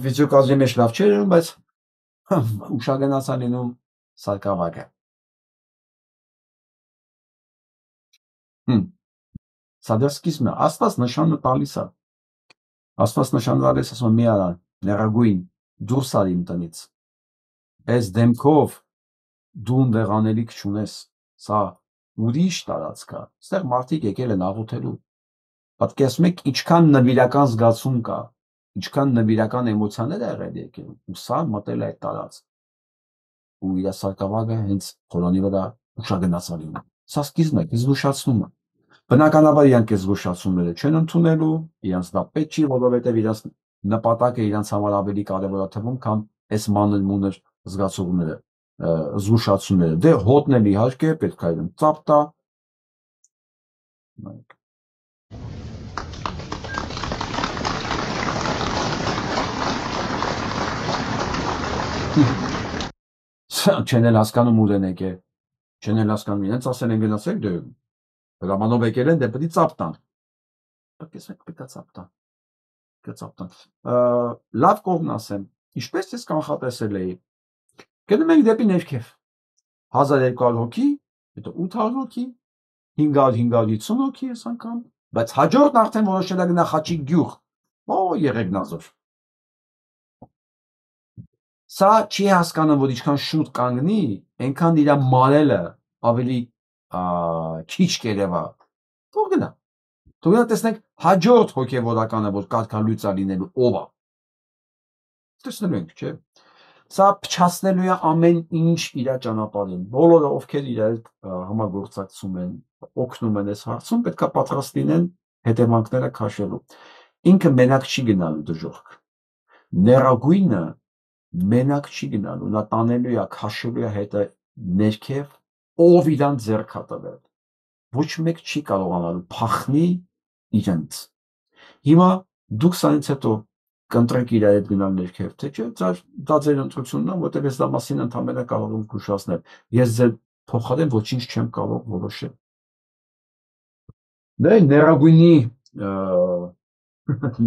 վիդեոկադրի մեջ լավ չէր լինում, բայց ուշագնաց է լինում սարկավագը։ Սա դեռ սկիզբն է, Աստված նշանը տալիս է, Աստված նշանը տալիս ասում մի արա, նեղագույն, դուրս արի իմ տնից, այս դեմքով դու ընդեղ անելիք չունես, սա ուրիշ տարածք է, ստեղ մարդիկ եկել են աղոթելու, պատկերացնում եք ինչքան նվիրական զգացում կա, ինչքան նվիրական էմոցիաներ է եղել եկել, ու սա մտել է այդ տարածք, ու իր սարկավագը հենց խորանի վրա ուշագնաց է լինում։ Սա սկիզբն է, զգուշացնում է։ Բնականաբար իրանք այս զգուշացումները չեն ընդունելու, իրանք դա պետք չի, որովհետև իրանք նպատակը իրանք համար ավելի կարևոր է թվում, քան այս մանր-մունր զգացողները, զգուշացումները։ Դե հոտն էլ իհարկե պետք է իրեն ծափ տա։ Չեն էլ հասկանում ուր են եկել, չեն էլ հասկանում, իրենց ասել են գնացեք դե հրամանով եկել են, դե պետք է ծափ տան։ Պետք է ծափ տան։ Լավ կողմն ասեմ, ինչպես ես կանխատեսել էի, գնում ենք դեպի ներքև, 1200 հոգի, հետո 800 հոգի, 500-550 հոգի ես անգամ, բայց հաջորդն արդեն որոշել է գնա Խաչիկ գյուղ, Եղեգնաձոր։ Սա չի հասկանում, որ ինչքան շուտ կանգնի, այնքան իր մարելը ավելի քիչ կերևա, թող գնա։ Թող գնա տեսնենք հաջորդ հոգևորականը, որ կարգալույծ է լինելու, ով է։ Տեսնելու ենք, չէ՞։ Սա փչացնելու է ամեն ինչ իր ճանապարհին։ Բոլորը, ովքեր իր հետ համագործակցում են, օգնում են այս հարցում, պետք է պատրաստ լինեն հետևանքները քաշելու։ Ինքը մենակ չի գնալու դժոխք։ Նեռագույնը մենակ չի գնալու, նա տանելու է, քաշելու է հետը ներքև, ով իրան ձեռք է տվել։ Ոչ մեկ չի կարողանալու փախնի իրենց։ Հիմա դուք սրանից հետո կընտրեք իր հետ գնալ ներքև, թե չէ, դա ձեր ընտրությունն է, որտեղ ես դա մասին ընդհանրապես կարող եմ զգուշացնել։ Ես ձեր փոխարեն ոչինչ չեմ կարող որոշել։ Դե նեռագույնի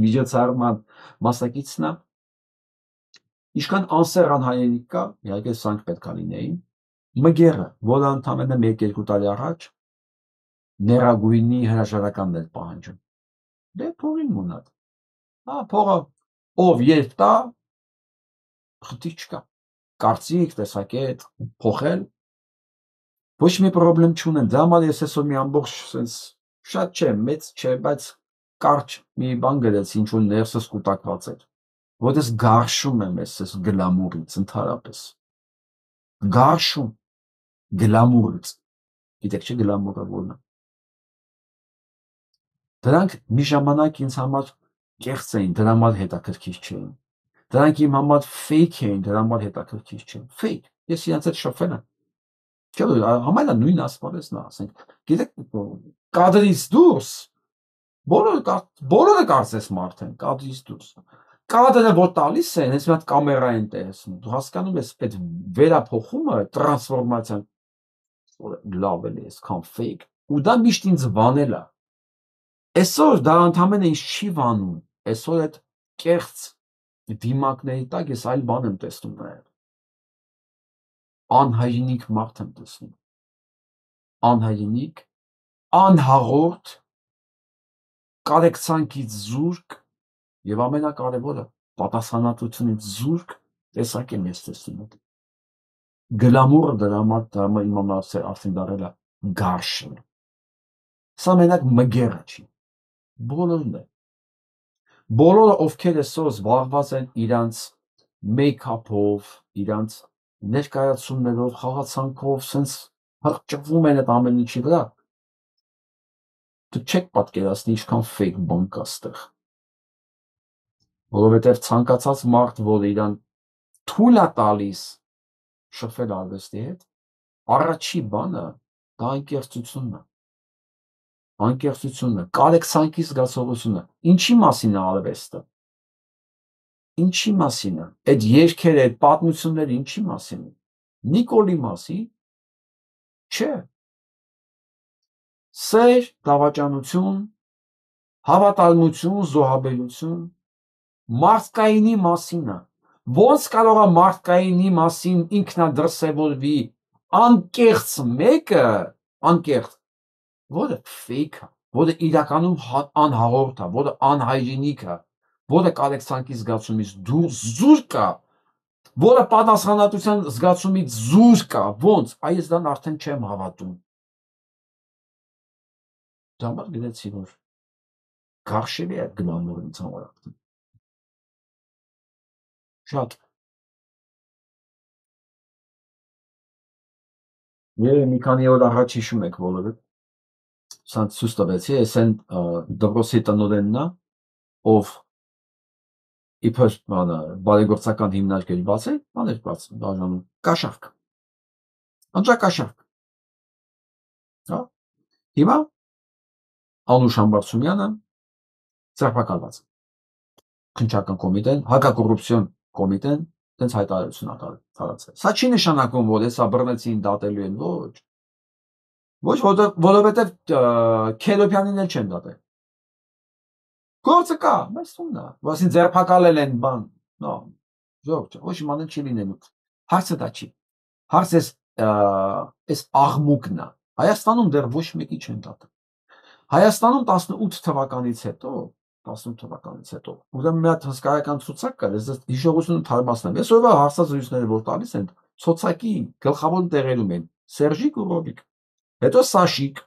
միջոցառման մասնակիցն է։ Ինչքան անսեռ անհայերիկ կա, իհարկե սրանք պետք է լինեին, մգերը, որը ընդամենը 1-2 տարի առաջ նեռագույնի հրաժարականն էր պահանջում։ Դե փողին մունած։ Փողը ով երբ տա, խնդիր չկա։ Կարծիք, տեսակետ, փոխել, ոչ մի պրոբլեմ չունեն։ Դա համար ես այսօր մի ամբողջ sense շատ չէ, մեծ չէ, բայց կարճ մի բան գրեց, ինչ որ ներսս կուտակված էր։ Որտես գարշում եմ ես գլամուրից ընդհանրապես։ Գարշում գլամուրից։ Գիտեք չէ գլամուրը որն է։ Դրանք մի ժամանակ ինձ համար կեղծ էին, դրա համար հետաքրքիր չէին։ Դրանք իմ համար fake էին, դրա համար հետաքրքիր չէին։ Fake։ Ես իրանց հետ շփվել եմ։ Չէ՞ համայնա նույն ասպարեզն է, ասենք։ Գիտեք կադրից դուրս բոլորը կարծես մարդ են, կադրից դուրս։ Կադրը որ տալիս են, հենց մի հատ կամերա են տեսնում։ Դու հասկանում ես, այդ վերափոխումը, տրանսֆորմացիան լավ է, այսքան fake։ Ու դա միշտ ինձ վանել է։ Այսօր դա ընդհանրապես ինձ չի վանում։ Այսօր այդ կեղծ դիմակների տակ ես այլ բան եմ տեսնում նաև։ Անհայրենիք մարդ եմ տեսնում։ Անհայրենիք, անհաղորդ, կարեկցանքից զուրկ եւ ամենակարևորը պատասխանատվությունից զուրկ տեսակ եմ ես տեսնում։ Գլամուրը դրա համար իմ համար արդեն դարել է գարշը։ Սա մենակ մգերը չի։ Բոլորն է։ Բոլորը ովքեր այսօր զբաղված են իրանց մեյքափով, իրանց ներկայացումներով, խաղացանքով, սենց հրճվում են այդ ամեն ինչի վրա։ Դուք չեք պատկերացնի ինչքան fake բան կա այստեղ։ Որովհետև ցանկացած մարդ, որ իրան թույլ է տալիս շփվել արվեստի հետ, առաջի բանը դա անկեղծությունն է։ Անկեղծությունը, կարեկցանքի զգացողությունը։ Ինչի մասին է արվեստը։ Ինչի մասին է։ Այդ երգերը, այդ պատմությունները ինչի մասին են։ Նիկոլի մասին։ Չէ։ Սեր, դավաճանություն, հավատարմություն, զոհաբերություն, մարդկայինի մասին է։ Ոնց կարող է մարդկայինի մասին ինքնադրսևորվի անկեղծ մեկը, անկեղծ, որը fake է, որը իրականում անհաղորդ է, որը անհայրենիք է, որը կարեկցանքի զգացումից զուրկ է, որը պատասխանատվության զգացումից զուրկ է, ոնց, այս դան արդեն չեմ հավատում։ Դա համար գնացի, որ գարշելի է գլամուրը ինձ համար արդեն։ Շատ։ Երևի մի քանի օր առաջ հիշում եք բոլորը, սանց ցույց տվեցի, այս են Դվրոսի տնօրենն է, ով իբր բարեգործական հիմնարկեր բացել, բաներ բացել, բաժանում, կաշառք, ընտրակաշառք, հա, հիմա Անուշ Համբարձումյանը ձերբակալված է, քննչական կոմիտեն, հակակոռուպցիոն կոմիտեն տենց հայտարարություն տարածել, սա չի նշանակում, որ հեսա բռնեցին դատելու են, ոչ, որովհետև Քերոբյանին էլ չեն դատել, գործը կա, բայց թումնա, որասին ձերբակալել են բան, ոչ իմանել չի լինելու, հարցը դա չի, հարց այս աղմուկն է, Հայաստանում դեռ ոչ մեկի չեն դատել, Հայաստանում 18 թվականից հետո, ուրեմն մի հատ հսկայական ցուցակ կար, ես հիշողությունը թարմացնեմ, ես օրվա հարցազրույցները որ տալիս են, ցուցակի գլխավոր տեղերում են Սերժիկ ու Ռոբիկ, հետո Սաշիկ,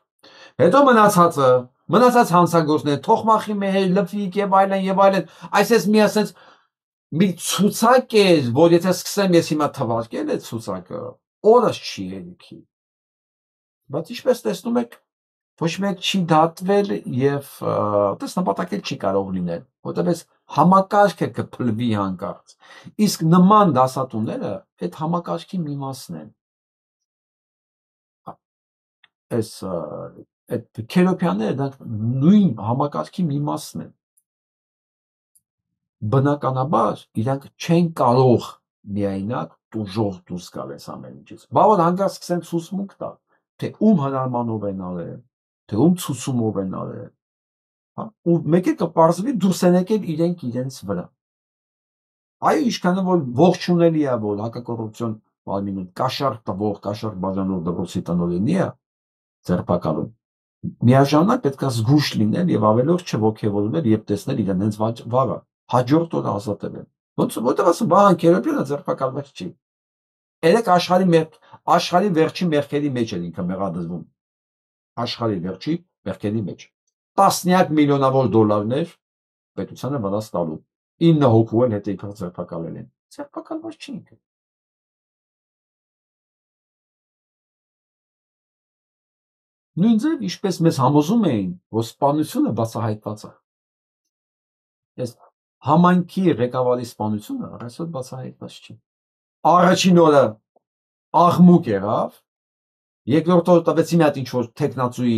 հետո մնացած հանցագործներ, Թոխմախի Մեհեր, Լփվիկ եւ այլն, այսպես մի ասած մի ցուցակ է, որ եթե սկսեմ ես հիմա թվարկել այդ ցուցակը, օրս չի ելքի, բայց ինչպես տեսնում եք, ոչ մեկ չի դատվել եւ այդպես նպատակել չի կարող լինել, որտեղ այս համակարգը կփլվի հանկարծ, իսկ նման դասատուները այդ համակարգի մի մասն են, այս այդ Քերոբյանները դա նույն համակարգի մի մասն են, բնականաբար իրանք չեն կարող միայնակ տուժող դուրս գալ այս ամեն ինչից, բավական հանկարծ սկսեն ցուցմունք տալ, թե ում հնարմանով են արել, թե ում ցուցումով են արել, ու մեկ է կպարզվի դուրս են եկել իրենք իրենց վրա, այո ինչքան որ ողջունելի է, որ հակակոռուպցիոն մարմինը կաշառք տվող, կաշառք բաժանող Դվրոսի տնօրենի է ձերբակալում, միաժամանակ պետք է զգույշ լինել եւ ավելորդ չոգևորվել եւ տեսնել իրեն հենց վաղը, հաջորդ օրը ազատել են, որտեղ ասում Վահան Քերոբյանը ձերբակալված չի, երեք աշխարհի վերջի մեղքերի մեջ էր ինքը մեղադրվում, աշխարհի վերջի մեղքերի մեջ, տասնյակ միլիոնավոր դոլարներ պետությանը վնաս տալու, 9 հոգու են հետո իբր ձերբակալել են, ձերբակալված չի ինքը, նույն ձև ինչպես մեզ համոզում էին, որ սպանությունը բացահայտված է, այս համայնքի ղեկավարի սպանությունը այսօր բացահայտված չի, առաջին օրը աղմուկ եղավ, երկրորդ օրը տվեցի մի հատ ինչ-որ թեկնածուի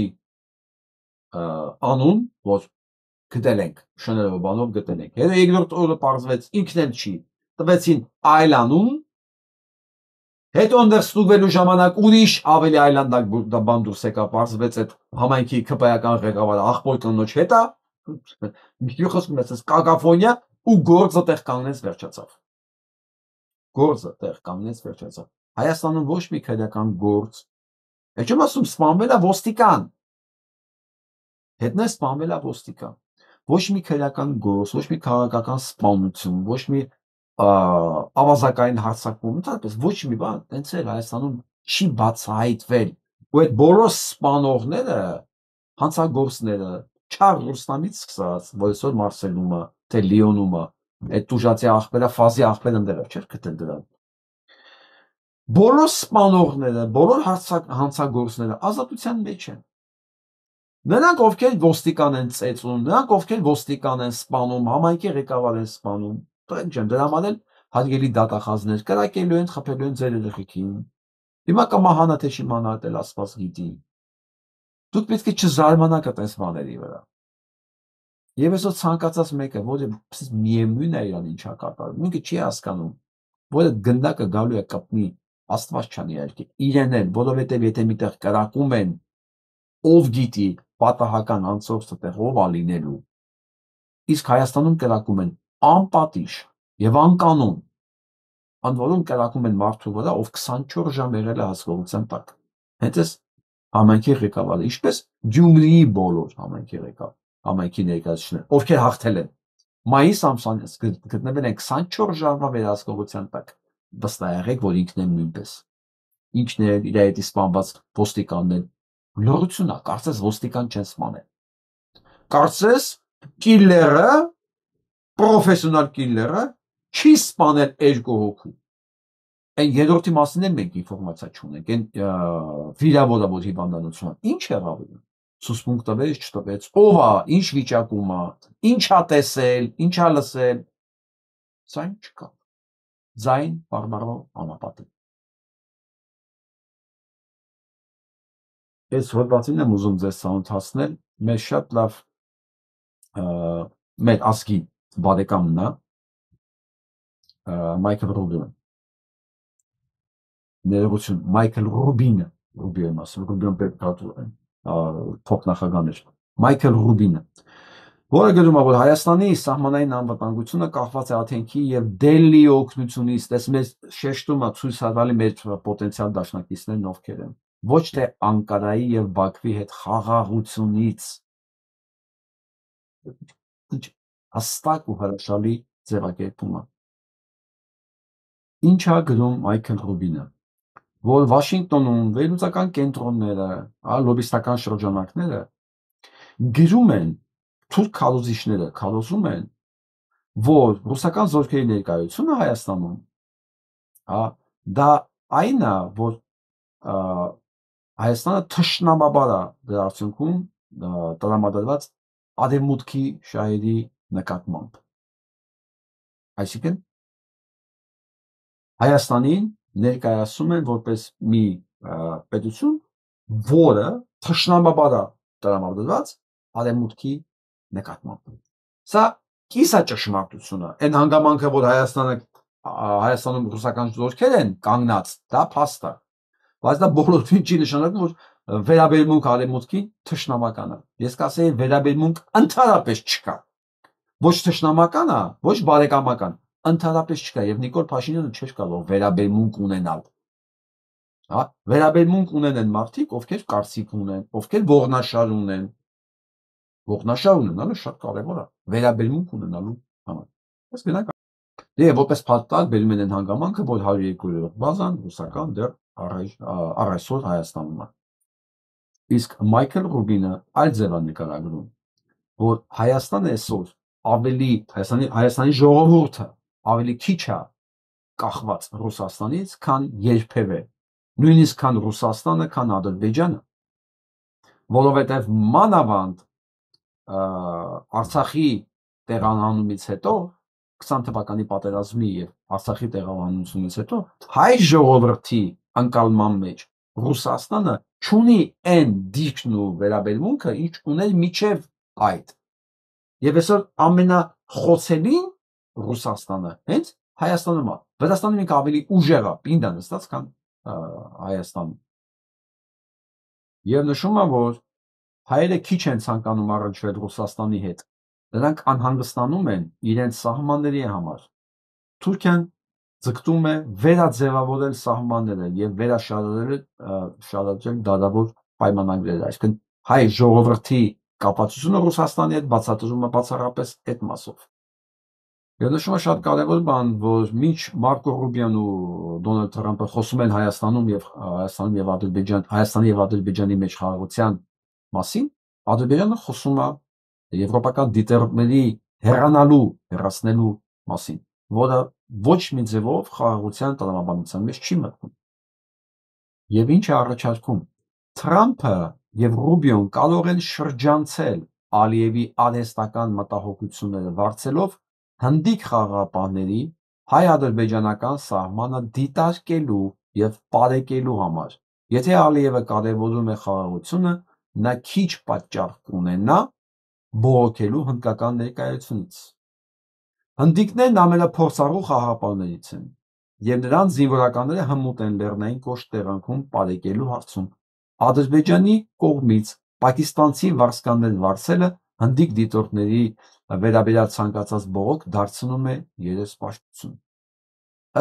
անուն, որ գտել ենք, շներով բանով գտել ենք, հետո երկրորդ օրը պարզվեց ինքն էլ չի, տվեցին այլ անուն, հետո ընդեղ ստուգվելու ժամանակ ուրիշ ավելի այլանդակ բան դուրս եկավ, պարզվեց այդ համայնքի ԿՊ-ական ղեկավարը աղբոր կնոջ հետ է, մի խոսքում ասես կակաֆոնիա ու գործը տեղ կանգնեց վերջացավ, գործը տեղ կանգնեց վերջացավ, Հայաստանում ոչ մի քրեական գործ, ես չեմ ասում սպանվել է ոստիկան, հետն է սպանվել է ոստիկան, ոչ մի քրեական գործ, ոչ մի քաղաքական սպանություն, ոչ մի ավազակային հարձակում, ընդհանրապես ոչ մի բան, տենց էլ Հայաստանում չի բացահայտվել, ու այդ բոլոր սպանողները, հանցագործները, Չար Ռուստամից սկսած, որ այսօր Մարսելում է, թե Լիոնում է, այդ տուժածի աղբերա, ֆազի աղբերը ընդեղ չէր գտել դրան, բոլոր սպանողները, բոլոր հանցագործները ազատության մեջ են, նրանք ովքեր ոստիկան են ծեծում, նրանք ովքեր ոստիկան են սպանում, համայնքի ղեկավար են սպանում, դրա համար էլ հարգելի դատախազներ կրակելու են, խփելու են ձեր երեխեքին, հիմա կմահանա թե չիմանա էլ Աստված գիտի, դուք պետք է չզարմանաք այդպես բաների վրա, եւ այսօր ցանկացած մեկը, որը միևնույն է իրան ինչա կատարում, ինքը չի հասկանում, որ այդ գնդակը գալու է կպնի, Աստված չանի արկի, իրեն էլ, որովհետեւ եթե միտեղ կրակում են, ով գիտի պատահական անցորդը տեղ ով է լինելու, իսկ Հայաստանում կրակում են անպատիժ եւ անկանոն, ընդ որում կրակում են մարդու վրա, ով 24 ժամ եղել է հսկողության տակ, հենց այս համայնքի ղեկավարը, ինչպես Գյումրիի բոլոր համայնքի ներկայացուցիչները, ովքեր հաղթել են, մայիս ամսից գտնվել են 24 ժամվա վերահսկողության տակ, վստահ եղեք, որ ինքն է նույնպես, ինքն է իր հետ սպանված ոստիկանն են, լռություն է, կարծես ոստիկան չեն սպանել, կարծես կիլլերը, պրոֆեսիոնալ կիլլերը չի սպանել երկու հոգու, Այն երրորդի մասին էլ մենք ինֆորմացիա չունենք, այն վիրավորավոր հիվանդանոցը ինչ եղավ, ցուցմունք տվեց, չտվեց, ով է, ինչ վիճակում է, ինչ է տեսել, ինչ է լսել, սա չկա, ձայն բարբարո անապատը։ Այս հոդվածին եմ ուզում ձեզ ծանոթացնել, մեր շատ լավ մեր ազգի բարեկամն է Մայքլ Ռուբինը, ներողություն, Մայքլ Ռուբինը, Ռուբին ասում, Ռուբին փոխնախագահն էր, Մայքլ Ռուբինը, որը գրում է, որ Հայաստանի սահմանային անվտանգությունը կախված է Աթենքի եւ Դելլիի օգնությունից, դες մեր շեշտումը ցույց տալի մեր պոտենցիալ դաշնակիցներն ովքեր են, ոչ թե Անկարայի եւ Բաքվի հետ խաղաղությունից, հստակ ու հրաշալի ձևակերպում է։ Ինչ է գրում Մայքլ Ռուբինը, որ Վաշինգտոնում վերլուծական կենտրոնները, լոբիստական շրջանակները գրում են, թուրք քարոզիչները քարոզում են, որ ռուսական զորքերի ներկայությունը Հայաստանում, դա այն է, որ Հայաստանը թշնամաբար է դրա արդյունքում տրամադրված արևմուտքի շահերի նկատմամբ։ Այսինքն Հայաստանին ներկայացում են որպես մի պետություն, որը թշնամաբար է տրամադրված արևմուտքի նկատմամբ։ Սա կիսա ճշմարտությունը, այն հանգամանքը, որ Հայաստանում ռուսական զորքեր են կանգնած, դա փաստ է, բայց դա բոլորովին չի նշանակում, որ վերաբերմունք արևմուտքին թշնամական է։ Ես կասեի վերաբերմունք ընդհանրապես չկա։ Ոչ թշնամական է, ոչ բարեկամական, ընդհանրապես չկա եւ Նիկոլ Փաշինյանը չէր կարող վերաբերմունք ունենալ։ Վերաբերմունք ունեն մարդիկ, ովքեր կարծիք ունեն, ովքեր ողնաշար ունեն։ Ողնաշար ունենալը շատ կարևոր է, վերաբերմունք ունենալու համար։ Այս գնանք եւ որպես փաստարկ բերում են այն հանգամանքը, որ 102-րդ բազան ռուսական դեռ առայսօր Հայաստանում է։ Իսկ Մայքլ Ռուբինը այլ ձև է նկարագրում, որ Հայաստանը այսօր ավելի Հայաստանի ժողովուրդը ավելի քիչ է կախված Ռուսաստանից, քան երբևէ, նույնիսկ քան Ռուսաստանը, քան Ադրբեջանը, որովհետև մանավանդ Արցախի տեղահանումից հետո 20 թվականի պատերազմի եւ Արցախի տեղահանությունից հետո հայ ժողովրդի անկալման մեջ Ռուսաստանը չունի այն դիրքն ու վերաբերմունքը, ինչ ուներ միջև այդ։ Եվ այսօր ամենախոցելին Ռուսաստանը հենց Հայաստանում է։ Վրաստանում ինքը ավելի ուժեղ է, պինդ է նստած, քան Հայաստանում։ Եվ նշում է, որ հայերը քիչ են ցանկանում առնչվել Ռուսաստանի հետ։ Նրանք անհանգստանում են իրենց սահմանների համար։ Թուրքիան ձգտում է վերաձևավորել սահմանները եւ վերաշարժել դարավոր պայմանագրերը, այսինքն հայ ժողովրդի կապացությունը Ռուսաստանի հետ բացատրում է բացառապես այդ մասով։ Եվ նշում է շատ կարևոր բան, որ մինչ Մարկո Ռուբիան ու Դոնալդ Թրամփը խոսում են Հայաստանի եւ Ադրբեջանի մեջ խաղաղության մասին, Ադրբեջանը խոսում է եվրոպական դիտորդների հեռացնելու մասին, որը ոչ մի ձևով խաղաղության տրամաբանության մեջ չի մտնում։ Եվ ինչ է առաջարկում, Թրամփը եւ Ռուբիոն կարող են շրջանցել Ալիևի արհեստական մտահոգությունները վարձելով հնդիկ խաղաղապահների հայ-ադրբեջանական սահմանը դիտարկելու եւ պարեկելու համար։ Եթե Ալիևը կարևորում է խաղաղությունը, նա քիչ պատճառ կունենա բողոքելու հնդկական ներկայությունից։ Հնդիկներն ամենափորձառու խաղաղապահներից են եւ նրանց զինվորականները հմուտ են լեռնային կոշտ տեղանքում պարեկելու հարցում։ Ադրբեջանի կողմից պակիստանցի վարձկաններ վարձելը հնդիկ դիտորդների վերաբերյալ ցանկացած բողոք դարձնում է երեսպաշտություն։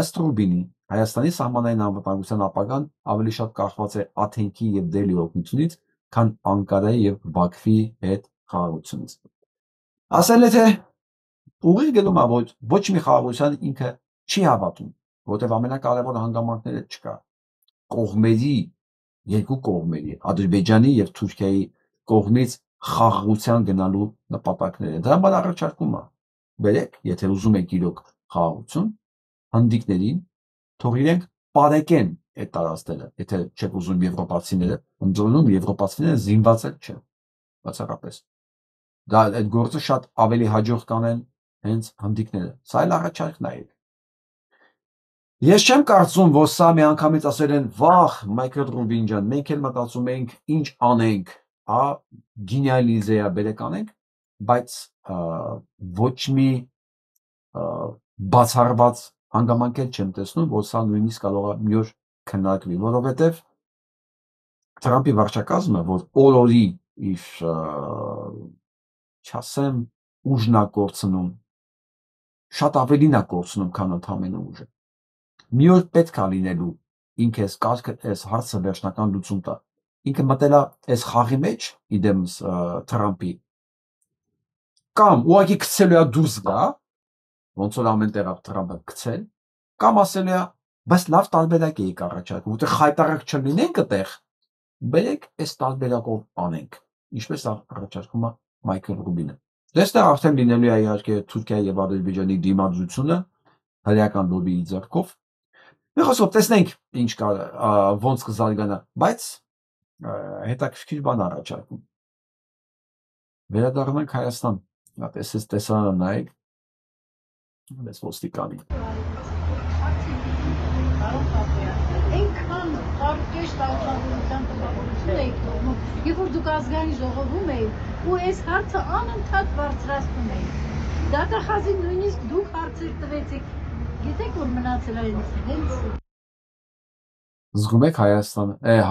Ըստ Ռուբինի, Հայաստանի սահմանային անվտանգության ապագան ավելի շատ կախված է Աթենքի եւ Դելլիի օգնությունից, քան Անկարայի եւ Բաքվի հետ խաղաղությունից։ Ասել է, թե ուղիղ գնում է, որ ոչ մի խաղաղության ինքը չի հավատում, որտեղ ամենակարևոր հանգամանքները չկա։ Երկու կողմերի, Ադրբեջանի եւ Թուրքիայի կողմից խաղաղության գնալու նպատակները։ Դրա համար առաջարկում է, բերեք, եթե ուզում եք իրոք խաղաղություն, հնդիկներին թող իրենք պարեկեն այդ տարածքները, եթե չեք ուզում եվրոպացիները, ընդունում եվրոպացիները զինված էլ չեն, բացառապես։ Դա այդ գործը շատ ավելի հաջող կանեն հենց հնդիկները։ Սա էլ առաջարկն է։ Ես չեմ կարծում, որ սա մի անգամից ասել են, վախ, Մայքլ Ռուբին ջան, մենք էլ մտածում ենք ինչ անենք, գենիալ իդեա բերեք անենք, բայց ոչ մի բացառված հանգամանք էլ չեմ տեսնում, որ սա նույնիսկ կարող է մի օր քննարկվի, որովհետև Թրամփի վարչակազմը, որ օր-օրի իր չասեմ ուժն է կորցնում, շատ ավելին է կորցնում, քան ընդհանրապես ուժը։ Մի օր պետք է լինելու ինքը այս հարցը վերջնական լուծում տա։ Ինքը մտել է այս խաղի մեջ, իդեմս Թրամփի, կամ ուղղակի գցելու է դուրս գա, ոնց որ ամեն տեղ Թրամփը գցել, կամ ասել է, բայց լավ տարբերակ էի առաջարկում, որտեղ խայտարակ չլինենք այդտեղ, բերեք այս տարբերակով անենք, ինչպես առաջարկում է Մայքլ Ռուբինը։ Դեստեղ արդեն լինելու է իհարկե Թուրքիայի եւ Ադրբեջանի դիմադրությունը հրեական լոբիի ձեռքով։ Մենք խոսով տեսնենք ինչ կա, ոնց կզարգանա, բայց հետաքրքիր բան առաջարկում։ Վերադառնանք Հայաստան, տեսես տեսարանը նայեք, այս ոստիկանի։ Այնքան կարկեշտ արտադրության տպավորություն եք թողնում, երբ որ դուք ազգային ժողովում եք ու այս հարցը անընդհատ բարձրացնում եք։ Դատախազին նույնիսկ դուք հարցեր տվեցիք, գիտեք որ մնացել է հենց։ Զգում եք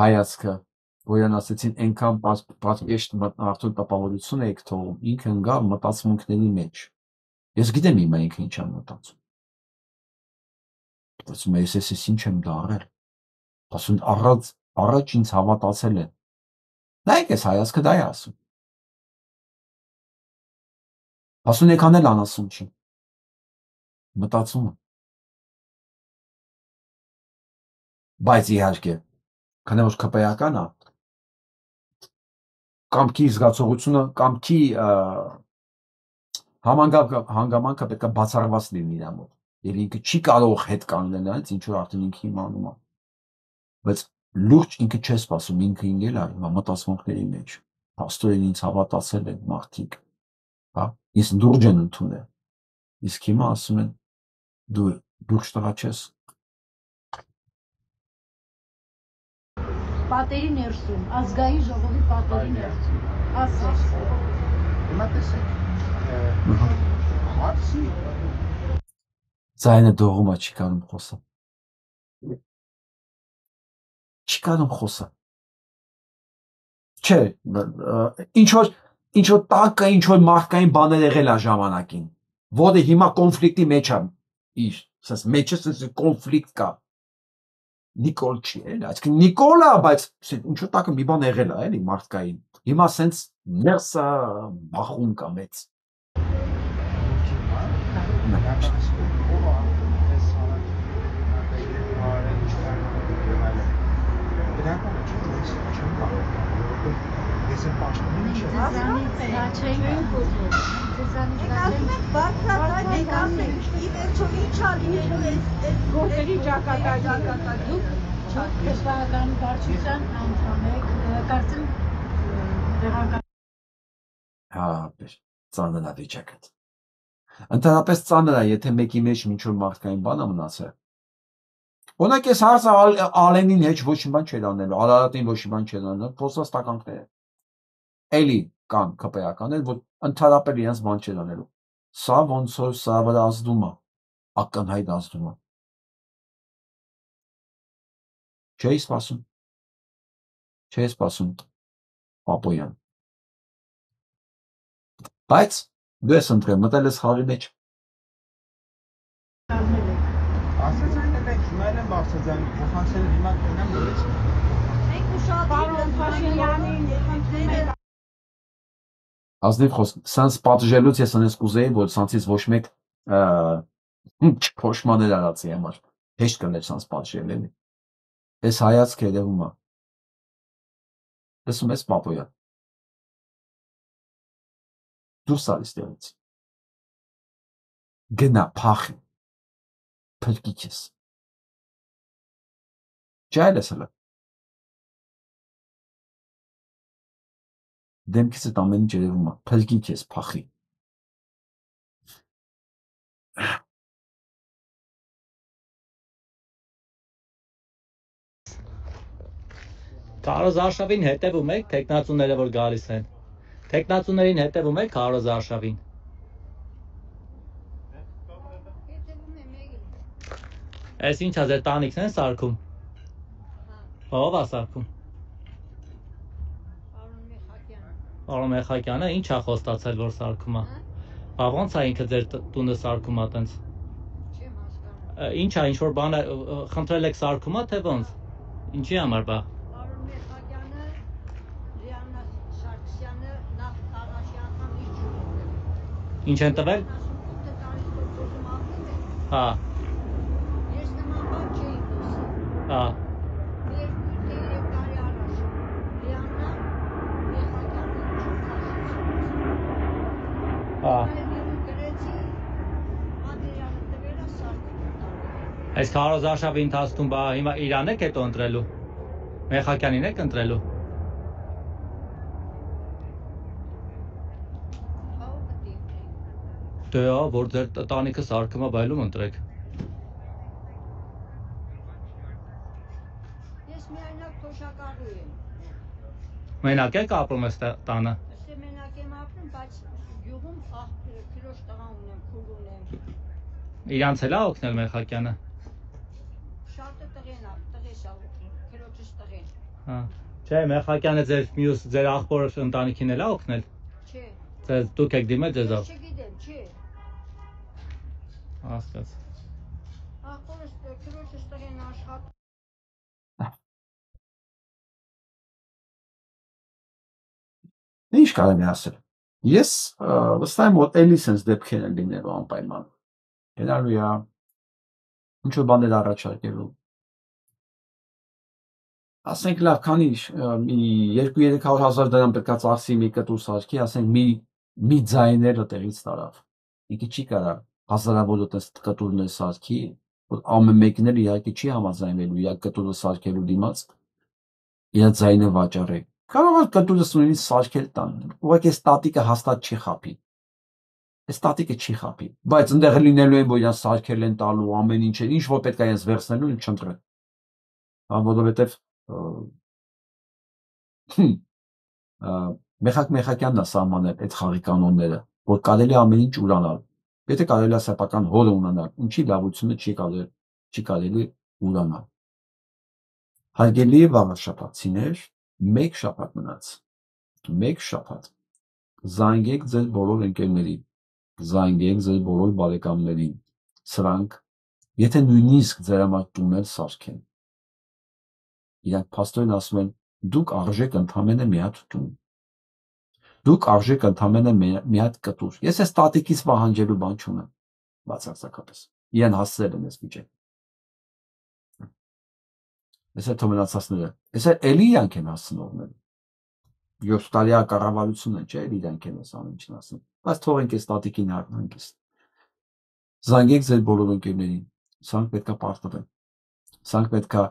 հայացքը, որն ասեցին այնքան պատկեշտ արդյոք տպավորություն եք թողում, ինքը ընկա մտածմունքների մեջ։ Ես գիտեմ հիմա ինքը ինչ եմ մտածում։ Մտածում եմ, ես ինչ եմ դարել։ Ասում առաջ ինձ հավատացել են։ Նայեք այս հայացքը դա է ասում։ Ասում եք անել անասուն չի։ Մտածում եմ։ Բայց իհարկե, քանի որ քպեական է, կամքի զգացողությունը, կամքի հանգամանքը պետք է բացառված լինի իր մոտ։ Եվ ինքը չի կարող հետ կանգնել այնց, ինչ որ արդեն ինքը իմանում է։ Բայց լուրջ ինքը չի սպասում, ինքը ինգել է հիմա մտածմունքների մեջ։ Փաստորեն ինձ հավատացել են մարդիկ։ Հա, ես լուրջ են ընդունել։ Իսկ հիմա ասում են դու լուրջ տղա չես։ Պատերի ներսում, ազգային ժողովի պատերի ներսում, ասես։ Հիմա տեսեք, հարցի Ձայնը դողում է, չի կարում խոսա։ Չի կարում խոսա։ Չէ, ինչ որ տակը, ինչ որ մարդկային բաներ եղել է ժամանակին, որը հիմա կոնֆլիկտի մեջ է իր, ասես մեջը կոնֆլիկտ կա։ Նիկոլ չի, էլի, այսինքն Նիկոլ է, բայց ինչ որ տակը մի բան եղել է, էլի, մարդկային։ Հիմա սենց ներսը բախում կա մեծ։ Գործերի ճակատագիր դուք քրեստոնեական վարչության անդամ եք, կարծեմ տեղական Հա, ծանր է վիճակը։ Ընդհանրապես ծանր է, եթե մեկի մեջ ինչ որ մարդկային բան է մնացել։ Օրինակ այս հարցը Ալենին հետ ոչ մի բան չէր անելու, Արարատին ոչ մի բան չէր անելու, փոստված տականքներ են։ Էլի կան քպեականներ, որ ընդհանրապես իրենց բան չէր անելու։ Սա ոնց որ սա վրա ազդում է, ակնհայտ ազդում է։ Չէի սպասում Պապոյան։ Բայց դու ես ընտրել, մտել ես խաղի մեջ։ Ասացան եք հիմա են բարձրացան, փոխանցել հիմա կնամ դուրս։ Մենք ուշադրություն Փաշինյանին Ազնիվ խոսք, սանց պատժելուց ես անես կուզեի, որ սանցից ոչ մեկ փոշմաներ արածի համար։ Հեշտ կներ սանց պատժել էլի։ Այս հայացքը երևում է։ Տեսում ես Պապոյան։ Դուրս արի ստեղից։ Գնա փախի։ Փրկիք ես։ Ջայլ ես հələ։ Դեմքից այդ ամեն ինչ երևում է, փլկի քեզ փախի։ Քարոզ Արշավին հետևում եք, տեխնացուները որ գալիս են։ Տեխնացուներին հետևում եք Քարոզ Արշավին։ Այս ինչա ձեր տանիքն են սարքում։ Ո՞վ է սարքում։ Պարոն Մեխակյանը ի՞նչ է խոստացել որ սարքում է։ Ոնց է ինքը ձեր տունը սարքում է տենց։ Ինչ է, ինչ որ բան խնդրել եք սարքում է թե ոնց։ Ինչի համար բա։ Ինչ են տվել։ Հա։ Հա։ Հա։ Այս Քարոզ Արշավի ընթացքում բա հիմա իրան եք հետո ընտրելու։ Մեխակյանին եք ընտրելու։ Դե հա, որ ձեր տանիքը սարքում է, բայլում ընտրեք։ Ես միայնակ թոշակառու եմ։ Մենակ եք ապրում այս տանը։ Ես մենակ եմ ապրում, բայց գյուղում քրոջ տղա ունեմ, քուր ունեմ։ Իրանց էլ է օգնել Մեխակյանը։ Շատը տղես է օգնել, քրոջս տղեն։ Հա։ Չէ, Մեխակյանը ձեր աղբոր ընտանիքին էլ է օգնել։ Չէ։ Ձեզ դուք եք դիմել ձեզով։ Չգիտեմ, չէ։ Հասկաց։ Աղբորս քրոջս տղեն աշխատում։ Ինչ կարելի ասել։ Ես վստահ եմ որ էլի sense դեպքեր են լինելու անպայման։ Գնալու է ինչ որ բաներ առաջարկելու։ Ասենք լավ, քանի մի 2-300 հազար դրամ պետք է ծախսի մի կտուր սարքի, ասենք մի ձայները տեղից տարավ։ Ինքը չի կարա հազարավոր կտուրներ սարքի, որ ամեն մեկն էլ իհարկե չի համաձայնվելու իր կտուրը սարքելու դիմաց իր ձայնը վաճառի։ Կարող է կտուրը նույնիսկ սարքել տան, ուղղակի այս տատիկը հաստատ չի խափի։ Այս տատիկը չի խափի, բայց ընդեղ լինելու են որ իրան սարքել են տալու ամեն ինչ ինչ որ պետք է իրենց վերցնելու ինչ չընտրել։ Որովհետև Մեխակյանն է սահմանել այդ խաղի կանոնները, որ կարելի է ամեն ինչ ուրանալ։ Եթե կարելի է սեփական հորը ունենալ, ինչի լավությունը չի կարելի ուրանալ։ Հարգելի վաղաշաբաթցիներ, մեկ շաբաթ մնաց։ Մեկ շաբաթ։ Զանգեք ձեր բոլոր ընկերներին, զանգեք ձեր բոլոր բարեկամներին։ Սրանք, եթե նույնիսկ ձեր համար տունել սարքեն։ Իրանք փաստորեն ասում են, դուք արժեք ընդամենը մի հատ տուն։ Դուք արժեք ընդամենը մի հատ կտուր։ Ես այս տատիկից պահանջելու բան չունեմ, բացարձակապես։ Իրեն հասցրել են այս վիճակը։ Ես այդ մնացածները, ես էլի իրանք են հասցնողներ։ 7 տարի կառավարություն են, չէ՞, իրանք են այս ամեն ինչն ասում։ Բայց թողենք այս տատիկին հանգիստ։ Զանգեք ձեր բոլոր ընկերներին, սրանք պետքա պարտվեն։ Սրանք պետքա